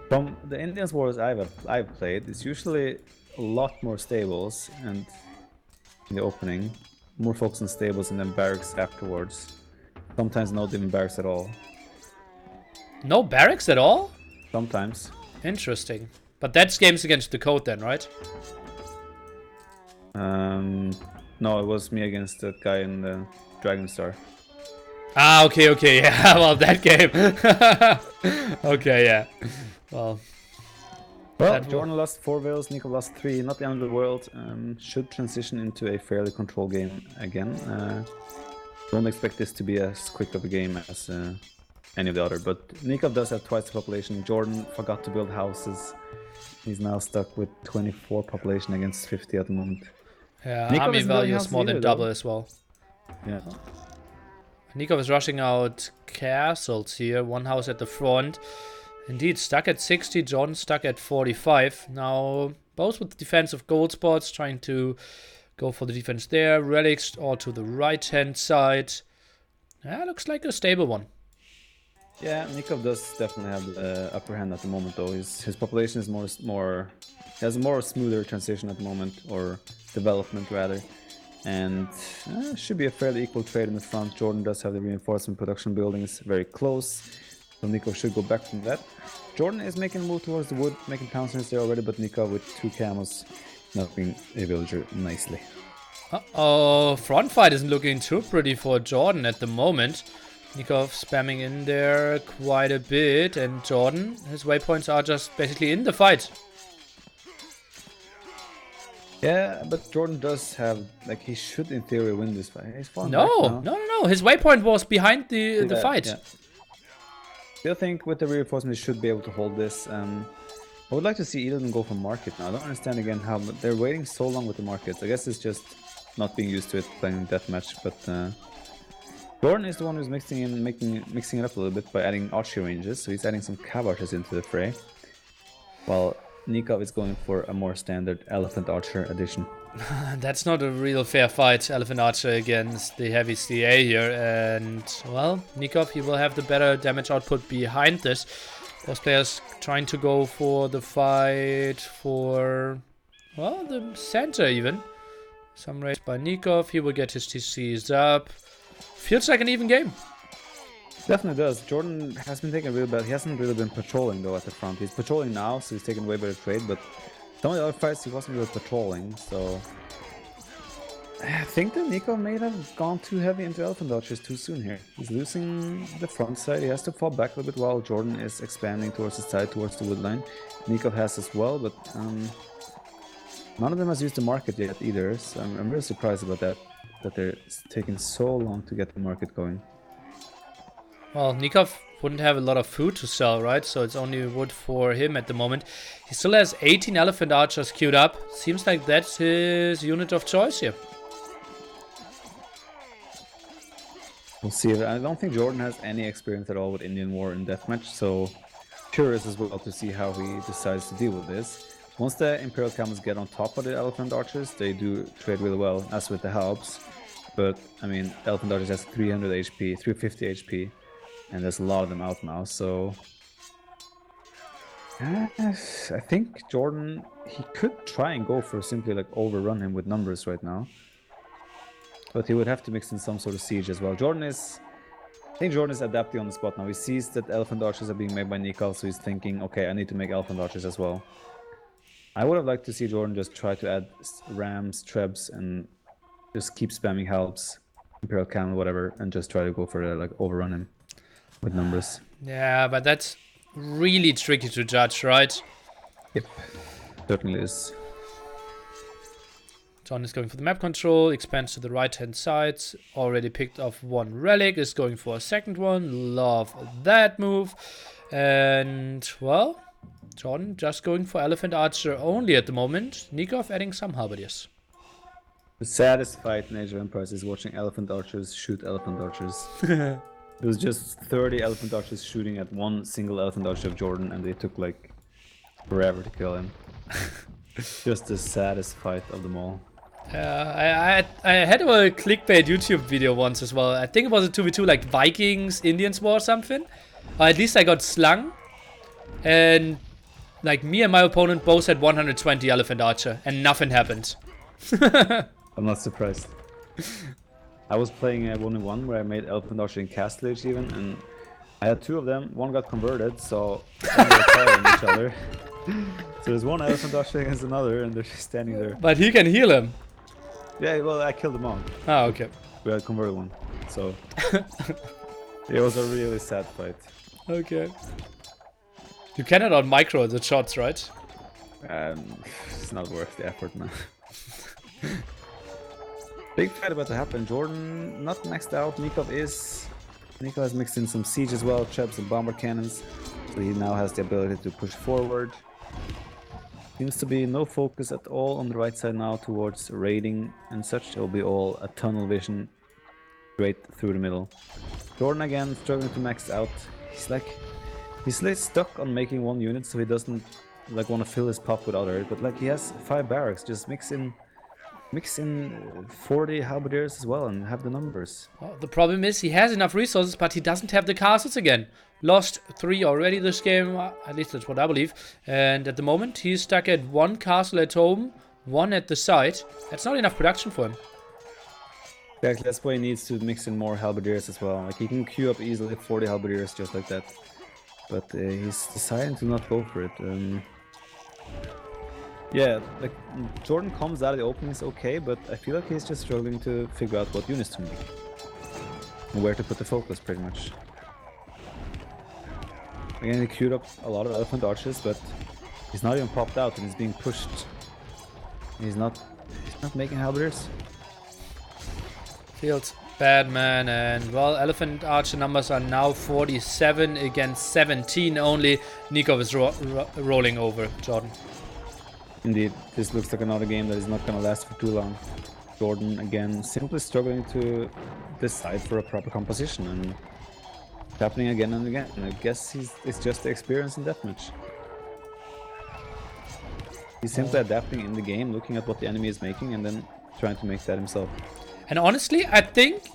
From the Indians Wars I've played, it's usually a lot more stables and in the opening, more focus on stables and then barracks afterwards. Sometimes not even barracks at all. No barracks at all? Sometimes. Interesting. But that's games against the code then, right? No, it was me against that guy in the Dragon Star. Okay, yeah, well, that game. Okay, yeah. Well, JorDan lost 4 villas, Nico lost 3, not the end of the world. Should transition into a fairly controlled game again. Don't expect this to be as quick of a game as any of the other, but Nicov does have twice the population. JorDan forgot to build houses. He's now stuck with 24 population against 50 at the moment. yeah, Nicov army isn't building value is houses more than either, double though. as well. Yeah. Nicov is rushing out castles here. One house at the front. Indeed, stuck at 60. JorDan stuck at 45. Now, both with defensive gold spots, trying to go for the defense there. Relics all to the right-hand side. Yeah, looks like a stable one. Yeah, Nicov does definitely have the upper hand at the moment, though. His population is more he has a more smoother transition at the moment, or development rather, and should be a fairly equal trade in the front. JorDan does have the reinforcement production buildings very close, so Nicov should go back from that. JorDan is making a move towards the wood, making town centers there already, but Nicov with 2 camels knocking a villager nicely. Uh-oh, front fight isn't looking too pretty for JorDan at the moment. Nicov spamming in there quite a bit, and JorDan, his waypoints are just basically in the fight. Yeah, but JorDan does have, like, he should in theory win this fight. He's falling No, back now. no. His waypoint was behind the fight. Yeah. Still think with the reinforcement they should be able to hold this. I would like to see Eden go for market now. I don't understand again how they're waiting so long with the markets. I guess it's just not being used to it playing deathmatch, but Jordan is the one who's mixing it up a little bit by adding archery ranges, so he's adding some cav archers into the fray, while Nicov is going for a more standard elephant archer addition. That's not a real fair fight, Elephant Archer against the heavy CA here, and, well, Nicov, he will have the better damage output behind this. Those players trying to go for the fight for, well, the center even. Some race by Nicov, he will get his TCs up. Feels like an even game. Definitely does. JorDan has been taking a real bad. He hasn't really been patrolling though at the front. He's patrolling now, so he's taking way better trade, but some of the other fights he wasn't really patrolling, so I think that Nicov may have gone too heavy into Elephant Archers too soon here. He's losing the front side, he has to fall back a little bit while JorDan is expanding towards the side, towards the wood line. Nicov has as well, but none of them has used the market yet either, so I'm really surprised about that they're taking so long to get the market going. Well, Nicov wouldn't have a lot of food to sell, right? So it's only wood for him at the moment. He still has 18 Elephant Archers queued up. Seems like that's his unit of choice here. We'll see. I don't think JorDan has any experience at all with Indian War and Deathmatch, so curious as well to see how he decides to deal with this. Once the Imperial Camels get on top of the Elephant Archers, they do trade really well, as with the Halbs. But, I mean, Elephant Archers has 300 HP, 350 HP, and there's a lot of them out now, so I think JorDan, he could try and go for simply like overrun him with numbers right now. But he would have to mix in some sort of siege as well. I think JorDan is adapting on the spot now. He sees that Elephant Archers are being made by Nicov, so he's thinking, okay, I need to make Elephant Archers as well. I would have liked to see JorDan just try to add Rams, Trebs, and just keep spamming helps, Imperial Camel, whatever, and just try to go for like overrun him with numbers. Yeah, but that's really tricky to judge, right? Yep, certainly is. John is going for the map control, expands to the right hand side, already picked off one relic, is going for a second one, love that move. And, well, John just going for Elephant Archer only at the moment, Nicov adding some halberdiers. The saddest fight in Age of Empires is watching Elephant Archers shoot Elephant Archers. It was just 30 Elephant Archers shooting at one single Elephant Archer of JorDan, and they took like forever to kill him. Just the saddest fight of them all. I had a clickbait YouTube video once as well. I think it was a 2v2 like Vikings, Indians war or something. Or at least I got slung. And like me and my opponent both had 120 Elephant Archer and nothing happened. I'm not surprised. I was playing a 1v1 where I made Elephant Archer in Castle Age even, and I had two of them. One got converted, so they were firing each other. So there's one Elephant Archer against another, and they're just standing there. But he can heal him. Yeah, well, I killed them all. Ah, okay. We had converted one, so it was a really sad fight. Okay. You cannot on micro the shots, right? It's not worth the effort, man. Big fight about to happen. JorDan not maxed out. Nicov has mixed in some siege as well, traps and bomber cannons, so he now has the ability to push forward. Seems to be no focus at all on the right side now towards raiding and such. It will be all a tunnel vision straight through the middle. JorDan again struggling to max out. He's like stuck on making one unit, so he doesn't like want to fill his pop with other. But like he has 5 barracks, just mix in 40 halberdiers as well and have the numbers. Well, the problem is he has enough resources, but he doesn't have the castles again. Lost 3 already this game, at least that's what I believe. And at the moment, he's stuck at 1 castle at home, 1 at the site. That's not enough production for him. Exactly, that's why he needs to mix in more halberdiers as well. Like he can queue up easily 40 halberdiers just like that. But he's deciding to not go for it. Yeah, like JorDan comes out of the openings okay, but I feel like he's just struggling to figure out what units to make. And where to put the focus, pretty much. Again, he queued up a lot of Elephant Archers, but he's not even popped out and he's being pushed. He's not making halberdiers. Feels bad, man. And well, Elephant Archer numbers are now 47 against 17 only. Nicov is rolling over JorDan. Indeed, this looks like another game that is not gonna last for too long. JorDan again simply struggling to decide for a proper composition, and it's happening again and again. And I guess it's just the experience in deathmatch. He's simply adapting in the game, looking at what the enemy is making, and then trying to make that himself. And honestly, I think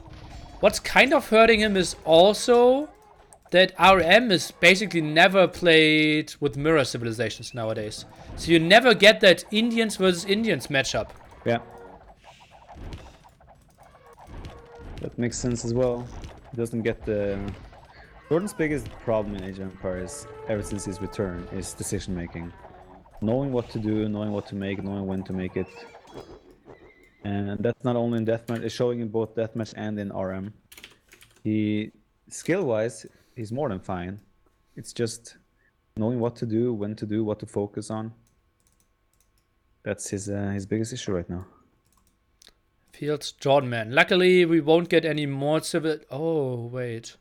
what's kind of hurting him is also that RM is basically never played with mirror civilizations nowadays. So you never get that Indians versus Indians matchup. Yeah. That makes sense as well. He doesn't get the... JorDan's biggest problem in Age of Empires, ever since his return, is decision making. Knowing what to do, knowing what to make, knowing when to make it. And that's not only in deathmatch, it's showing in both deathmatch and in RM. Skill-wise, he's more than fine. It's just knowing what to do, when to do, what to focus on. That's his biggest issue right now. Fields JorDan, man. Luckily, we won't get any more civil... Oh, wait.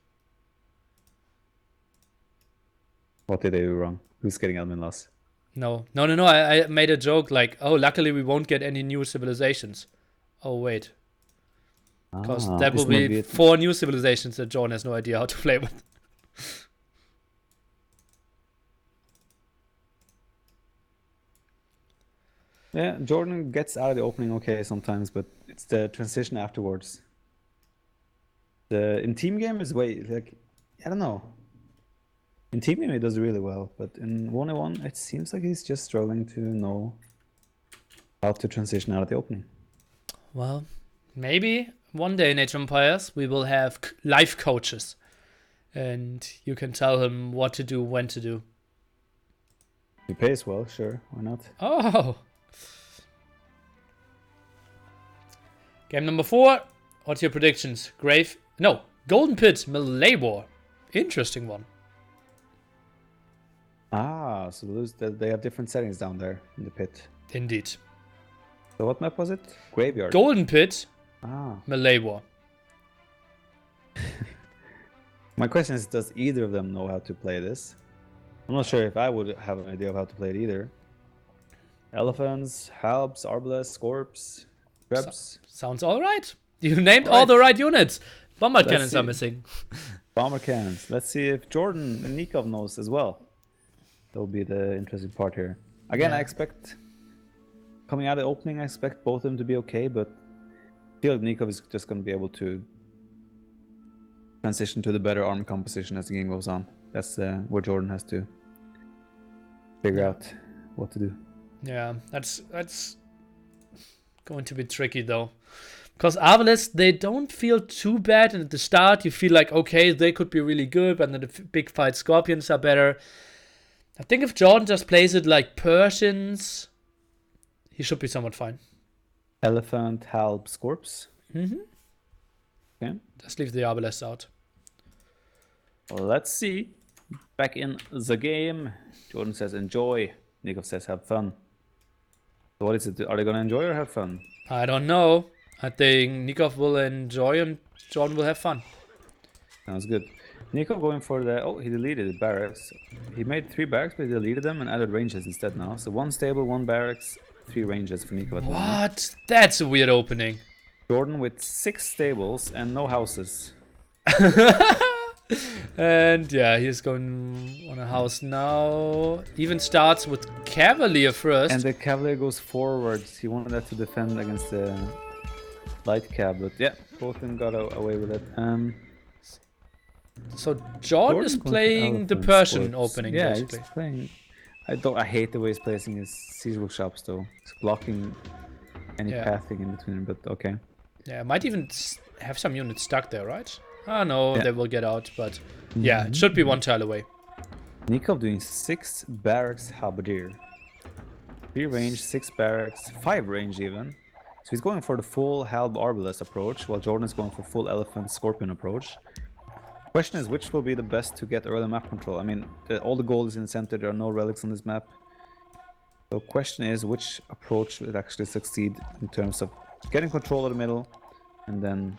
What did they do wrong? Who's getting admin loss? No. I made a joke like, oh, luckily we won't get any new civilizations. Oh, wait. Because that will be 4 new civilizations that JorDan has no idea how to play with. Yeah, JorDan gets out of the opening okay sometimes, but it's the transition afterwards. In team game is way, like, I don't know. In team game he does really well, but in 1v1 it seems like he's just struggling to know how to transition out of the opening. Well, maybe one day in Age of Empires we will have life coaches. And you can tell him what to do, when to do. He pays well, sure, why not? Oh! Game number 4. What's your predictions? Golden Pit, Melee War. Interesting one. Ah, so they have different settings down there in the pit. Indeed. So what map was it? Graveyard. Golden Pit, Ah. Melee War. My question is, does either of them know how to play this? I'm not sure if I would have an idea of how to play it either. Elephants, Halbs, Arbalests, Scorps, Krebs. Sounds alright. You named all the right units. Bomber cannons are missing. Bomber cannons. Let's see if JorDan and Nicov knows as well. That'll be the interesting part here. Again, I expect, coming out of the opening, I expect both of them to be okay, but I feel like Nicov is just going to be able to transition to the better arm composition as the game goes on. That's where JorDan has to figure out what to do. Yeah, that's going to be tricky though. Because Arbalest, they don't feel too bad, and at the start you feel like, okay, they could be really good, but then the big fight Scorpions are better. I think if JorDan just plays it like Persians, he should be somewhat fine. Elephant, Halb, Scorps. Mm-hmm. Okay. Just leave the Arbalest out. Well, let's see. Back in the game. JorDan says enjoy. Nicov says have fun. So what is it? Are they going to enjoy or have fun? I don't know. I think Nicov will enjoy and JorDan will have fun. Sounds good. Nicov going for the... Oh, he deleted the barracks. He made 3 barracks, but he deleted them and added ranges instead now. So 1 stable, 1 barracks, 3 ranges for Nicov at the moment. What? That's a weird opening. JorDan with 6 stables and no houses. And yeah, he's going on a house now. Even starts with Cavalier first. And the Cavalier goes forwards. He wanted that to defend against the light cab, but yeah, both of them got away with it. So JorDan is playing the Persian opening, yeah, basically. He's playing. I hate the way he's placing his siege workshops though. He's blocking any pathing in between them, but okay. Yeah, might even have some units stuck there, right? Oh no, they will get out, but yeah, it should be 1 tile away. Nicov doing 6 barracks halberdier. 3 range, 6 barracks, 5 range even. So he's going for the full Halb Arbalest approach, while JorDan is going for full Elephant Scorpion approach. Question is, which will be the best to get early map control? I mean, all the gold is in the center, there are no relics on this map. So question is, which approach will actually succeed in terms of getting control of the middle and then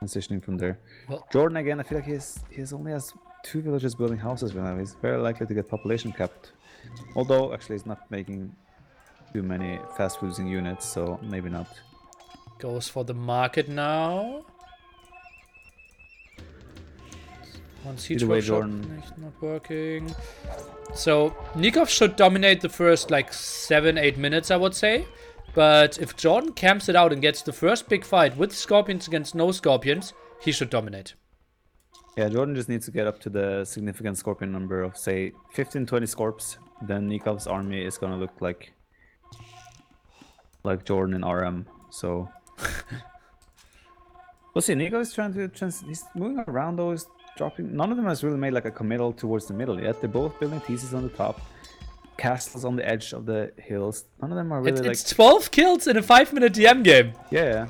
transitioning from there. Well, JorDan again, I feel like he only has 2 villagers building houses right now. He's very likely to get population capped. Although, actually, he's not making too many fast producing units, so maybe not. Goes for the market now. One siege Either way, workshop Jordan. not working. So Nicov should dominate the first like 7-8 minutes, I would say. But if Jordan camps it out and gets the first big fight with Scorpions against no Scorpions, he should dominate. Yeah, Jordan just needs to get up to the significant Scorpion number of, say, 15-20 Scorps. Then Nikov's army is gonna look like Jordan in RM. So we'll see. Nicov is trying to he's moving around though. He's dropping. None of them has really made like a committal towards the middle yet. They're both building pieces on the top, castles on the edge of the hills. None of them are really it's 12 kills in a 5-minute DM game. Yeah.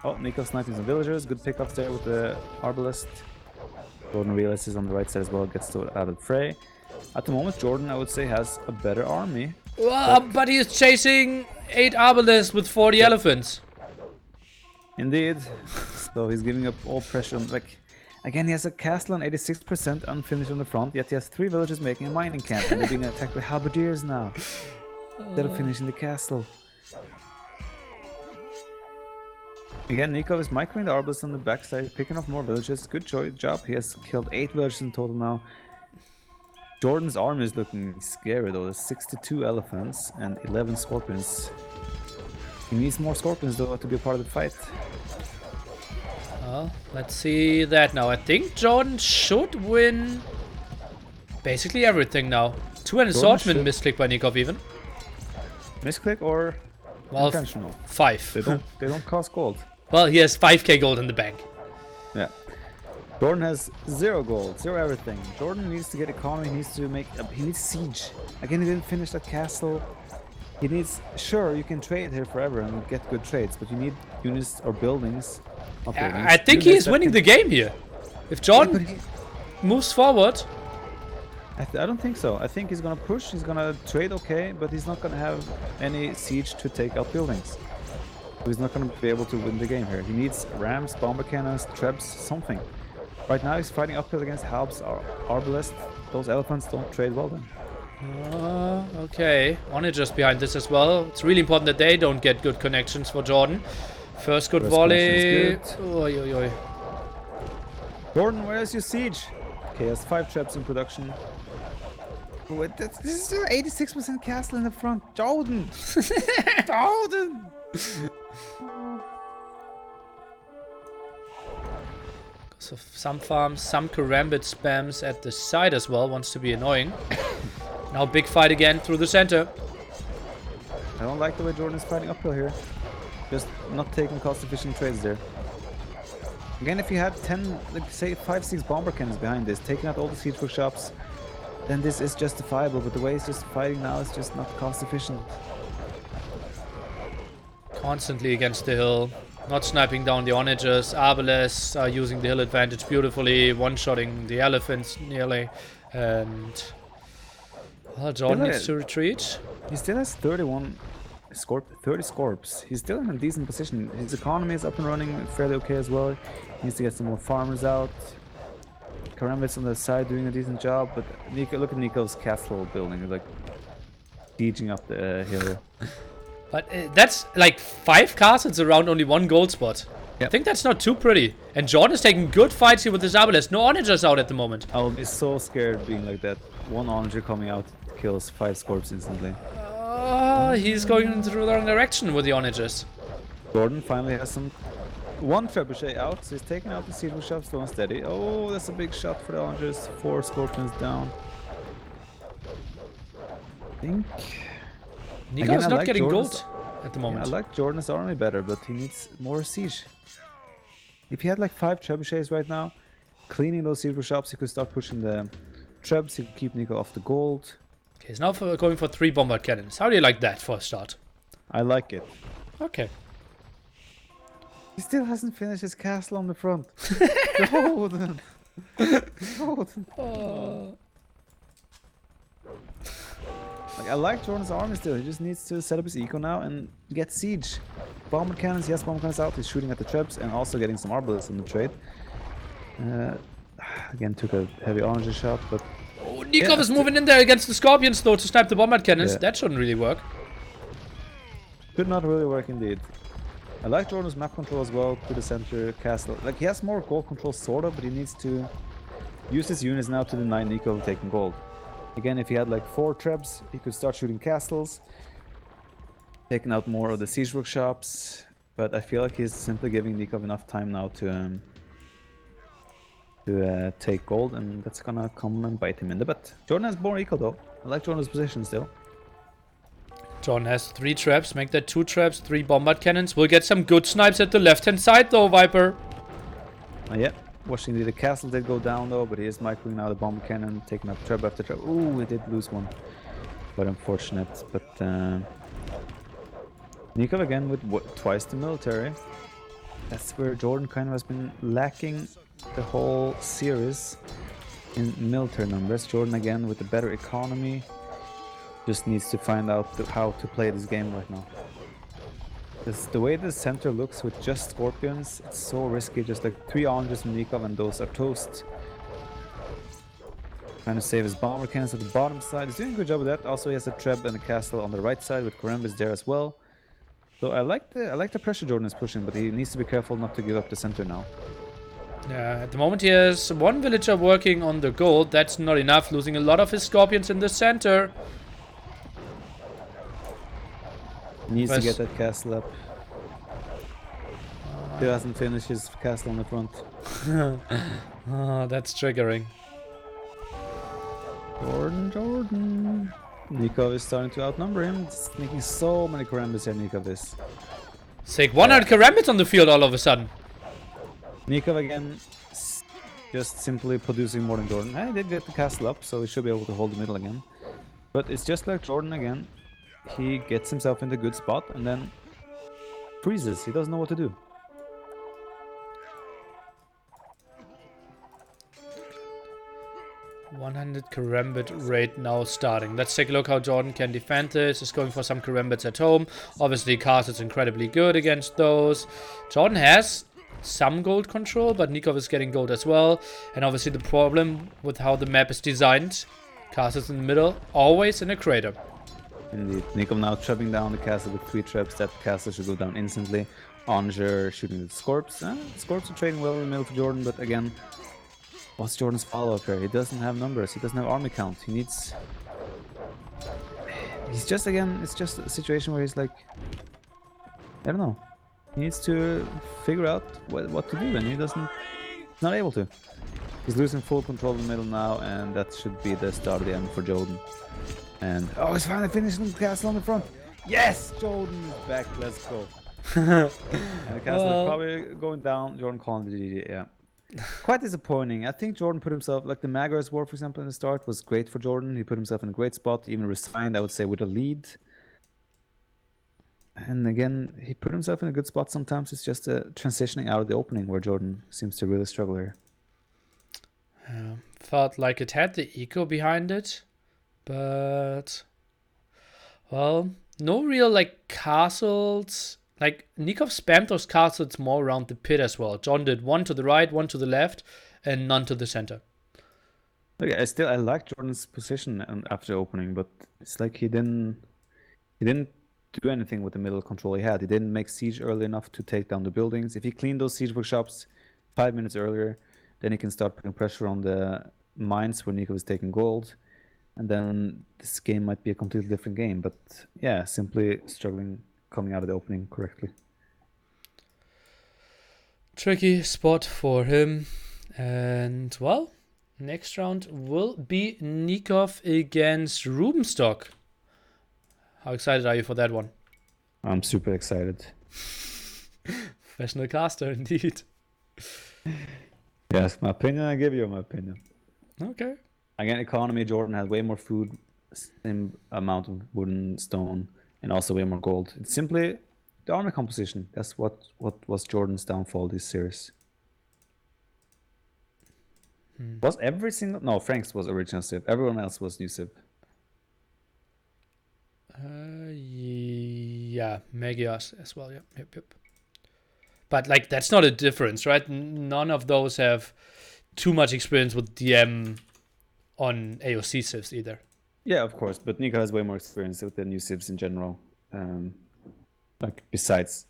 Oh, Nicov sniping some villagers. Good pickups there with the arbalest. Jordan realizes on the right side as well. Gets to out of fray. At the moment, Jordan, I would say, has a better army. But he's chasing 8 arbalists with 40 elephants. Indeed. So he's giving up all pressure on, like, again, he has a castle on 86% unfinished on the front, yet he has 3 villages making a mining camp, and they're being attacked by halberdiers now, instead of finishing the castle. Again, Nicov is microing the arbalists on the backside, picking up more villages. Good job. He has killed 8 villages in total now. Jordan's army is looking scary though. There's 62 elephants and 11 scorpions. He needs more scorpions though to be a part of the fight. Well, let's see that now. I think Jordan should win basically everything now. 200 swordsmen misclick by Nicov even. Misclick or intentional? 5. They don't cost gold. Well, he has 5k gold in the bank. Yeah. Jordan has 0 gold, 0 everything. Jordan needs to get economy, he needs siege. Again, he didn't finish that castle. He needs, sure, you can trade here forever and get good trades, but you need units or buildings. I think he is winning the game here. If Jordan moves forward. I don't think so. I think he's gonna push, he's gonna trade okay, but he's not gonna have any siege to take out buildings. So he's not gonna be able to win the game here. He needs rams, bomber cannons, trebs, something. Right now he's fighting uphill against halbs or arbalest. Those elephants don't trade well then. Okay. Onagers behind this as well. It's really important that they don't get good connections for Jordan. First volley. Oy, oy, oy. Jordan, where is your siege? Okay, he has 5 traps in production. Wait, this is still 86% castle in the front. Jordan! Jordan! So some farms, some karambit spams at the side as well. Wants to be annoying. Now big fight again through the center. I don't like the way Jordan is fighting uphill here. Just not taking cost-efficient trades there. Again, if you had 10, like say 5-6 bomber cannons behind this, taking out all the siege workshops, then this is justifiable. But the way he's just fighting now is just not cost-efficient. Constantly against the hill. Not sniping down the onagers. Arbalests are using the hill advantage beautifully. One-shotting the elephants nearly. And... well, Jordan needs to retreat. He still has 30 Scorps. He's still in a decent position. His economy is up and running fairly okay as well. He needs to get some more farmers out. Karambit's on the side doing a decent job, but look at Nikov's castle building, like sieging up the hill. But that's like 5 castles around only 1 gold spot. Yep. I think that's not too pretty. And Jordan is taking good fights here with his Arbalest. No onagers out at the moment. I'll be so scared being like that. 1 onager coming out kills 5 Scorps instantly. He's going into the wrong direction with the onagers. Jordan finally has some 1 trebuchet out, so he's taking out the siege workshop slow and steady. Oh, that's a big shot for the onagers. 4 scorpions down. I think Nico is not getting gold at the moment. Yeah, I like Jordan's army better, but he needs more siege. If he had like 5 trebuchets right now, cleaning those siege workshops, he could start pushing the trebs. He could keep Nico off the gold. Okay, he's now going for 3 bombard cannons. How do you like that for a start? I like it. Okay. He still hasn't finished his castle on the front. Jordan. Jordan. Like, I like Jordan's army still. He just needs to set up his eco now and get siege. Bomber cannons, yes, bomber cannons out. He's shooting at the trebs and also getting some arbalists in the trade. Again, took a heavy onager shot, but... oh, Nicov is moving in there against the scorpions though to snipe the bombard cannons. Yeah. That shouldn't really work. Could not really work indeed. I like Jordan's map control as well to the center castle. Like, he has more gold control sort of, but he needs to use his units now to deny Nicov taking gold. Again, if he had like 4 trebs, he could start shooting castles, taking out more of the siege workshops. But I feel like he's simply giving Nicov enough time now to take gold, and that's gonna come and bite him in the butt. Jordan has more eco though. I like Jordan's position still. Jordan has 3 traps. Make that 2 traps, 3 bombard cannons. We'll get some good snipes at the left-hand side though, Viper. Yeah, watching the castle did go down though, but he is microing now the bomb cannon, taking up trap after trap. Ooh, we did lose one. But unfortunate. But Nicov again with twice the military. That's where Jordan kind of has been lacking the whole series in military numbers. Jordan again with the better economy. Just needs to find out how to play this game right now. Because the way the center looks with just scorpions, it's so risky. Just like 3 oranges from Nicov and those are toast. Trying to save his bomber cannons at the bottom side. He's doing a good job with that. Also, he has a treb and a castle on the right side with Korembis there as well. So I like the pressure Jordan is pushing, but he needs to be careful not to give up the center now. Yeah, at the moment he has 1 villager working on the gold. That's not enough. Losing a lot of his scorpions in the center. Needs to get that castle up. Still hasn't finished his castle on the front. Oh, that's triggering. Jordan. Nicov is starting to outnumber him. It's making so many Korembis here, Nicov is. Sick. 100 Karambits on the field all of a sudden. Nicov again, just simply producing more than Jordan. I did get the castle up, so he should be able to hold the middle again. But it's just like Jordan again. He gets himself in the good spot and then freezes. He doesn't know what to do. $100 Karambit raid now starting. Let's take a look how Jordan can defend this. He's going for some Karambits at home. Obviously, Castle's incredibly good against those. Jordan has some gold control, but Nicov is getting gold as well. And obviously the problem with how the map is designed, Castle's in the middle, always in a crater. Indeed. Nicov now trapping down the castle with 3 traps. That castle should go down instantly. Onger shooting the Scorps. Scorps are trading well in the middle for Jordan, but again, what's Jordan's follow-up here? He doesn't have numbers. He doesn't have army count. He needs... He's just, again, it's just a situation where he's like... I don't know. He needs to figure out what to do, and he's not able to. He's losing full control of the middle now, and that should be the start of the end for Jordan. And oh, he's finally finishing the castle on the front. Yes, Jordan is back. Let's go. And the castle is probably going down. Jordan calling the GG. Yeah, quite disappointing. I think Jordan put himself, like the Magar's War, for example, in the start was great for Jordan. He put himself in a great spot, even resigned, I would say, with a lead. And again, he put himself in a good spot. Sometimes it's just a transitioning out of the opening where Jordan seems to really struggle here. Felt like it had the eco behind it. But, well, no real, like, castles. Like, Nicov spammed those castles more around the pit as well. John did 1 to the right, 1 to the left, and none to the center. Okay, I like Jordan's position after opening, but it's like he didn't do anything with the middle control he had. He didn't make siege early enough to take down the buildings. If he cleaned those siege workshops 5 minutes earlier, then he can start putting pressure on the mines where Nicov is taking gold. And then this game might be a completely different game. But yeah, simply struggling coming out of the opening correctly. Tricky spot for him. And, well, next round will be Nicov against Rubenstock. How excited are you for that one? I'm super excited. Professional caster, indeed. Yes, my opinion, I give you my opinion. Okay. Again, economy, Jordan had way more food, same amount of wooden, stone, and also way more gold. It's simply the army composition. That's what was Jordan's downfall this series. Was every single... No, Frank's was original Civ. Everyone else was new Civ. Yeah, Magias as well, yep. But, like, that's not a difference, right? None of those have too much experience with DM on AOC civs either. Yeah, of course, but Nicov has way more experience with the new civs in general. Like, besides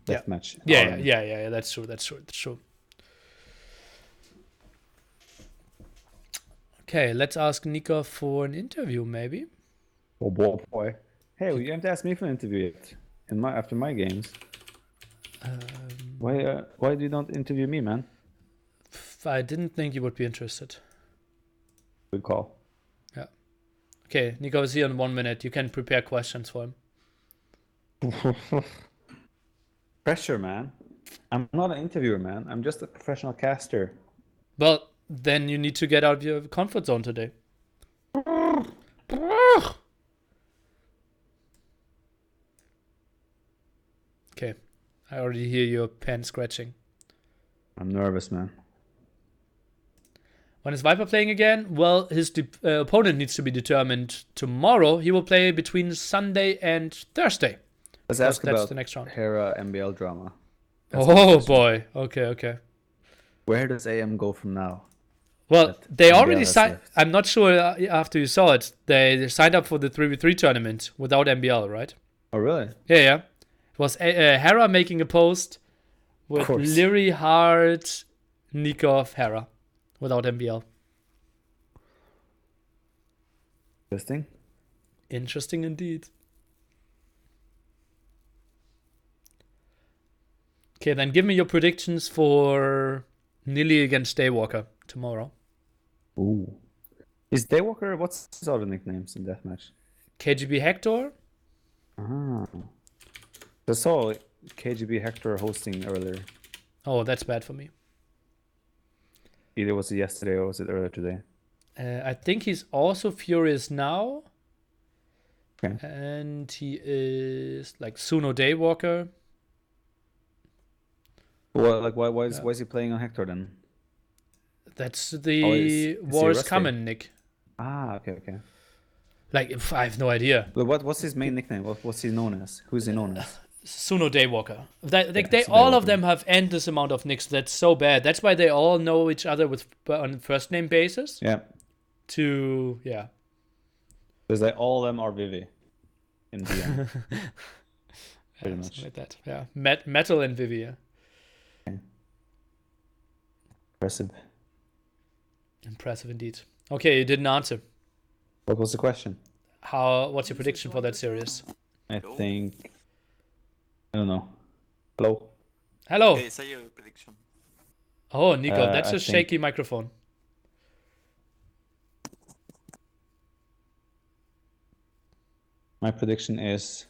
deathmatch. Yeah. That's true. Okay, let's ask Nicov for an interview, maybe. Oh boy. Hey, you haven't asked me for an interview yet. After my games. Why do you not interview me, man? I didn't think you would be interested. Good call. Yeah. Okay, Nicov is here in 1 minute. You can prepare questions for him. Pressure, man. I'm not an interviewer, man. I'm just a professional caster. Well, then you need to get out of your comfort zone today. Okay, I already hear your pen scratching. I'm nervous, man. When is Viper playing again? Well, his opponent needs to be determined tomorrow. He will play between Sunday and Thursday. Let's ask about the next round. Hera MBL drama. Oh boy. Okay. Where does AM go from now? Well, they already signed. I'm not sure after you saw it. They signed up for the 3v3 tournament without MBL, right? Oh, really? Yeah. It was Hera making a post with Leary, Hart, Nicov, Hera without MBL. Interesting indeed. Okay, then give me your predictions for Nilly against Daywalker tomorrow. Ooh. Is Daywalker, what's his other nicknames in deathmatch? KGB Hector. I saw KGB Hector hosting earlier. Oh, that's bad for me. Either was it yesterday or was it earlier today? I think he's also Furious now. Okay. And he is like Suno Daywalker. Well, like why is he playing on Hector then? That's the War is Coming, Nick. Okay. Like, I have no idea. But what's his main nickname? What's he known as? Who's he known as? Suno Daywalker. They all of them have endless amount of nicks. That's so bad. That's why they all know each other on first name basis. Yeah. Because all of them are Vivi in DM. Pretty much. Like that. Yeah. Metal and Vivi. Yeah. Okay. Impressive indeed. Okay, you didn't answer. What was the question? What's your prediction for that series? I don't know. Hello. Okay, say your prediction. Oh, Nico, that's a shaky microphone. My prediction is,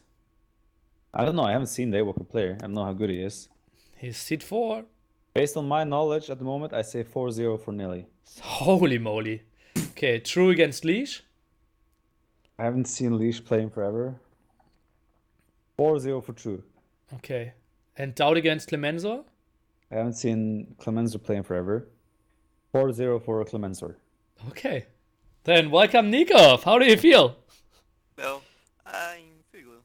I don't know. I haven't seen Daywalker play. I don't know how good he is. He's seed 4. Based on my knowledge at the moment, I say 4-0 for Nilly. Holy moly. Okay, True against Leash. I haven't seen Leash playing forever. 4-0 for True. Okay. And Doubt against Clemensor? I haven't seen Clemensor playing forever. 4-0 for Clemensor. Okay. Then welcome, Nicov. How do you feel? Well, I'm pretty good.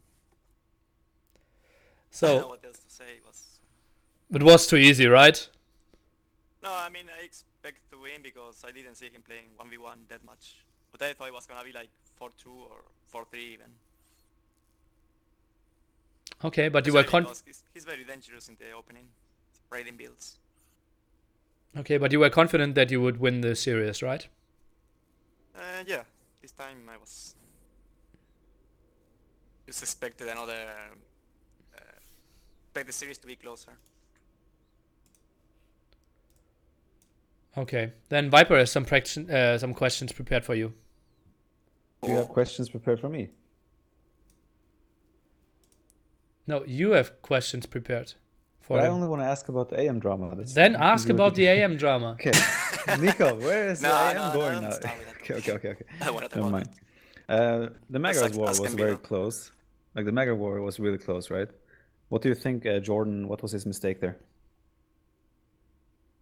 So, I don't know what else to say. It was too easy, right? No, I mean, I expect to win because I didn't see him playing 1v1 that much. But I thought it was gonna be like 4-2 or 4-3 even. Okay, but you were he's very dangerous in the opening, raiding builds. Okay, but you were confident that you would win the series, right? Yeah, this time I was just expected expect the series to be closer. Okay, then Viper has some questions prepared for you. Do you have questions prepared for me? No, you have questions prepared for him. I only want to ask about the AM drama. Then ask about the AM drama. Okay, Nico, where is the AM going now? Okay. Never mind. The Megas war was very close. Like the Mega war was really close, right? What do you think, JorDan? What was his mistake there?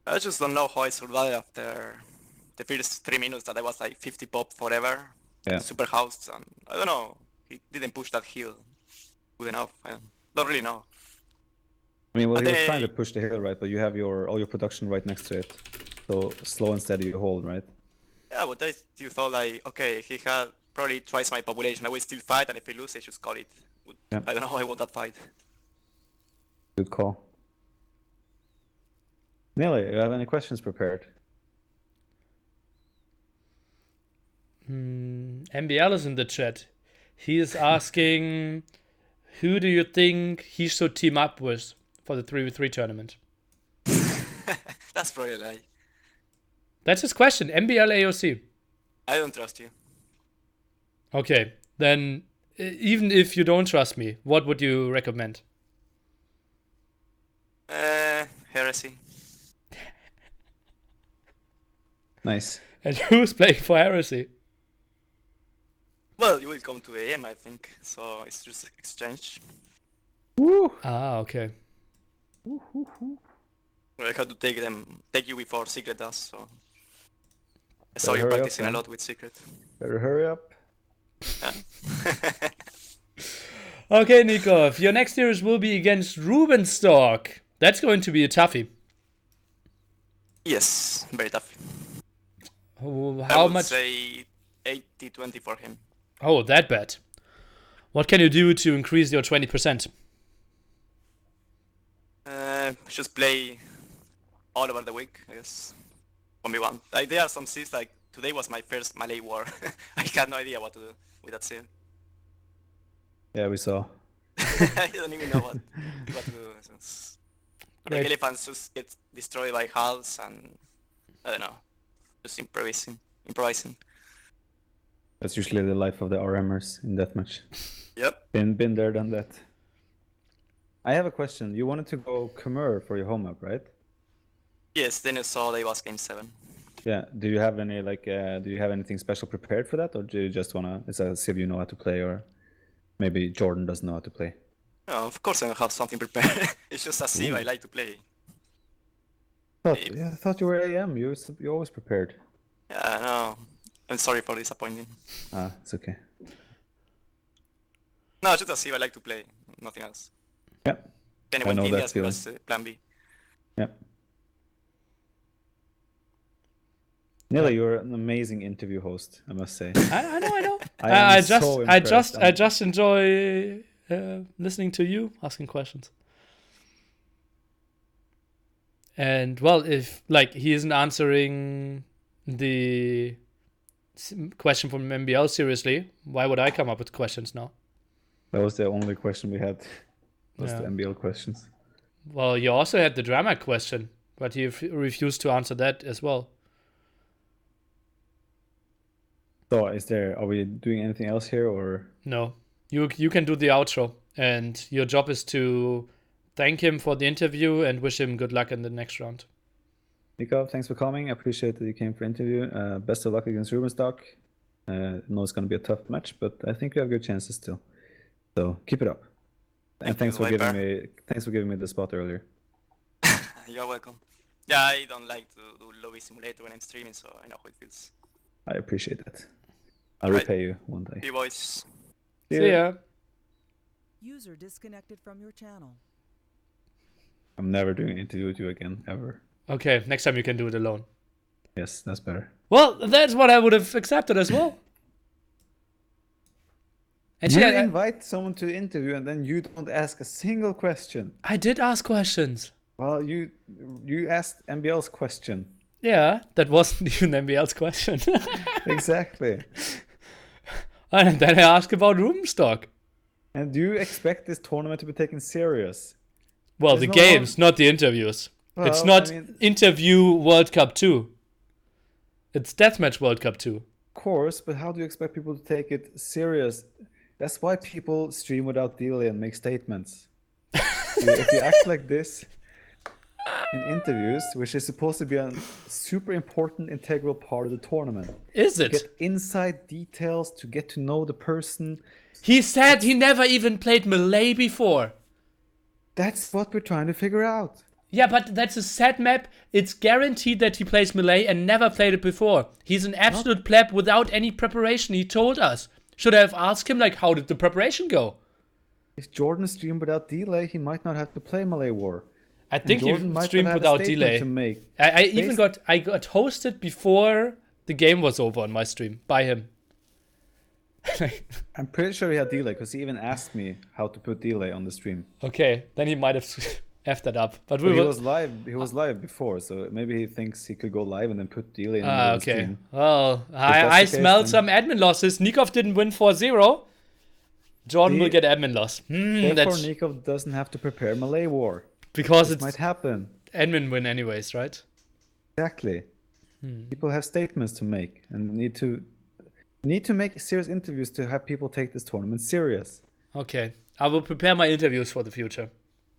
I just don't know how I survived after the first 3 minutes that I was like 50 pop forever. Yeah. Super house, and I don't know. He didn't push that hill good enough. I don't really know. I mean, well, he was trying to push the hill, right? But you have all your production right next to it. So slow and steady you hold, right? Yeah, but I still thought like, okay, he had probably twice my population. I will still fight, and if he loses, I should call it. Yeah. I don't know how I won that fight. Good call. Nelly, you have any questions prepared? MBL is in the chat. He is asking, who do you think he should team up with for the 3v3 tournament? That's probably a lie. That's his question. MBL AOC. I don't trust you. Okay, then even if you don't trust me, what would you recommend? Heresy. Nice. And who's playing for Heresy? Well, you will come to AM, I think. So it's just exchange. Woo! Ah, okay. I had to take you before Secret does. So I saw Better you hurry up, practicing a man. lot with Secret. Better hurry up. Yeah. Okay, Nicov, your next series will be against Rubenstock. That's going to be a toughie. Yes, very tough. I How would much? say 80-20 for him. Oh, that bad. What can you do to increase your 20%? Just play all over the week, I guess. 1v1. Like, there are some seeds, like, today was my first melee war. I had no idea what to do with that seed. Yeah, we saw. I don't even know what to do. Great. Like, elephants just get destroyed by halves and, I don't know, just improvising. That's usually the life of the RMers in deathmatch. Yep. Been there, done that. I have a question. You wanted to go Khmer for your home map, right? Yes, then you saw they was game 7. Yeah. Do you have any do you have anything special prepared for that, or do you just wanna? Is that Civ you know how to play, or maybe JorDan doesn't know how to play? No, of course I don't have something prepared. It's just a sim I like to play. I thought you were AM. You always prepared. Yeah, no. I'm sorry for disappointing. Ah, it's okay. No, just a sim I like to play. Nothing else. Yeah. Anyone know in that as well as plan B. Yeah. Nearly, you're an amazing interview host, I must say. I know. I am just, so I impressed. just enjoy listening to you asking questions. And well, if like he isn't answering the question from MBL seriously, why would I come up with questions now? That was the only question we had. Was Yeah. the MBL questions. Well, you also had the drama question, but you refused to answer that as well. So, are we doing anything else here, or? No, you can do the outro, and your job is to thank him for the interview and wish him good luck in the next round. Nicov, thanks for coming. I appreciate that you came for interview. Best of luck against Rubenstock. I know it's going to be a tough match, but I think you have good chances still. So keep it up. And thanks for giving me the spot earlier. You're welcome. Yeah, I don't like to do lobby simulator when I'm streaming, so I know how it feels. I appreciate that. I'll Right. repay you one day. Hey boys. See ya. User disconnected from your channel. I'm never doing an interview with you again, ever. Okay, next time you can do it alone. Yes, that's better. Well, that's what I would have accepted as well. And You yeah, invite someone to interview and then you don't ask a single question. I did ask questions. Well, you asked MBL's question. Yeah, that wasn't even MBL's question. Exactly. And then I asked about Rubenstock. And do you expect this tournament to be taken serious? Well, There's the no games, not the interviews. It's Well, not Interview World Cup 2. It's Deathmatch World Cup 2. Of course, but how do you expect people to take it serious? That's why people stream without delay and make statements. If you act like this in interviews, which is supposed to be a super important, integral part of the tournament, Is it? get inside details to get to know the person. He said he never even played Melee before. That's what we're trying to figure out. Yeah, but that's a set map. It's guaranteed that he plays Melee and never played it before. He's an absolute pleb without any preparation, he told us. Should I have asked him, like, how did the preparation go? If JorDan streamed without delay, he might not have to play Melee War. I think he JorDan might streamed not have a without statement delay. to make. I even got hosted before the game was over on my stream by him. I'm pretty sure he had delay because he even asked me how to put delay on the stream. Okay, then he might have F that up. But But we he will. was live. He was live before, so maybe he thinks he could go live and then put delay in the Ah, middle of the okay. stream. Well, that's I the case, smelled then- some admin losses. Nicov didn't win 4-0. Jordan See? will get admin loss. Therefore, That's Nicov doesn't have to prepare Malay War. because This it's might happen. admin win anyways, right? Exactly. People have statements to make and need to make serious interviews to have people take this tournament serious. Okay. I will prepare my interviews for the future.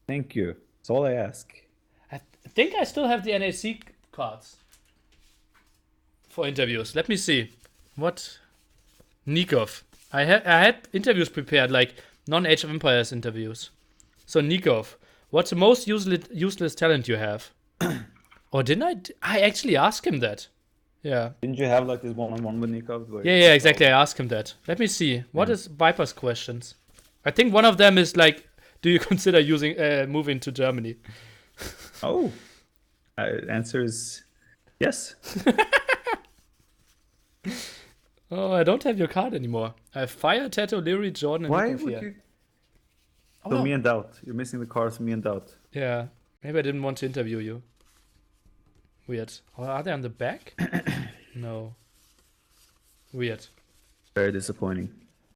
Thank you. That's all I ask. I think I still have the NAC cards for interviews. Let me see. What? Nicov. I had interviews prepared, like non-Age of Empires interviews. So Nicov, what's the most useless talent you have? Or didn't I? I actually asked him that. Yeah. Didn't you have like this one-on-one with Nicov? Yeah, exactly. I asked him that. Let me see. What is Viper's questions? I think one of them is like, do you consider using moving to Germany? Oh. Answer is yes. Oh, I don't have your card anymore. I have Fire, Tattoo, Leary, Jordan, and Why Nicov would here. you? Oh, So no. me and Doubt. You're missing the cards, me and Doubt. Yeah, maybe I didn't want to interview you. Weird. Oh, are they on the back? No. Weird. Very disappointing.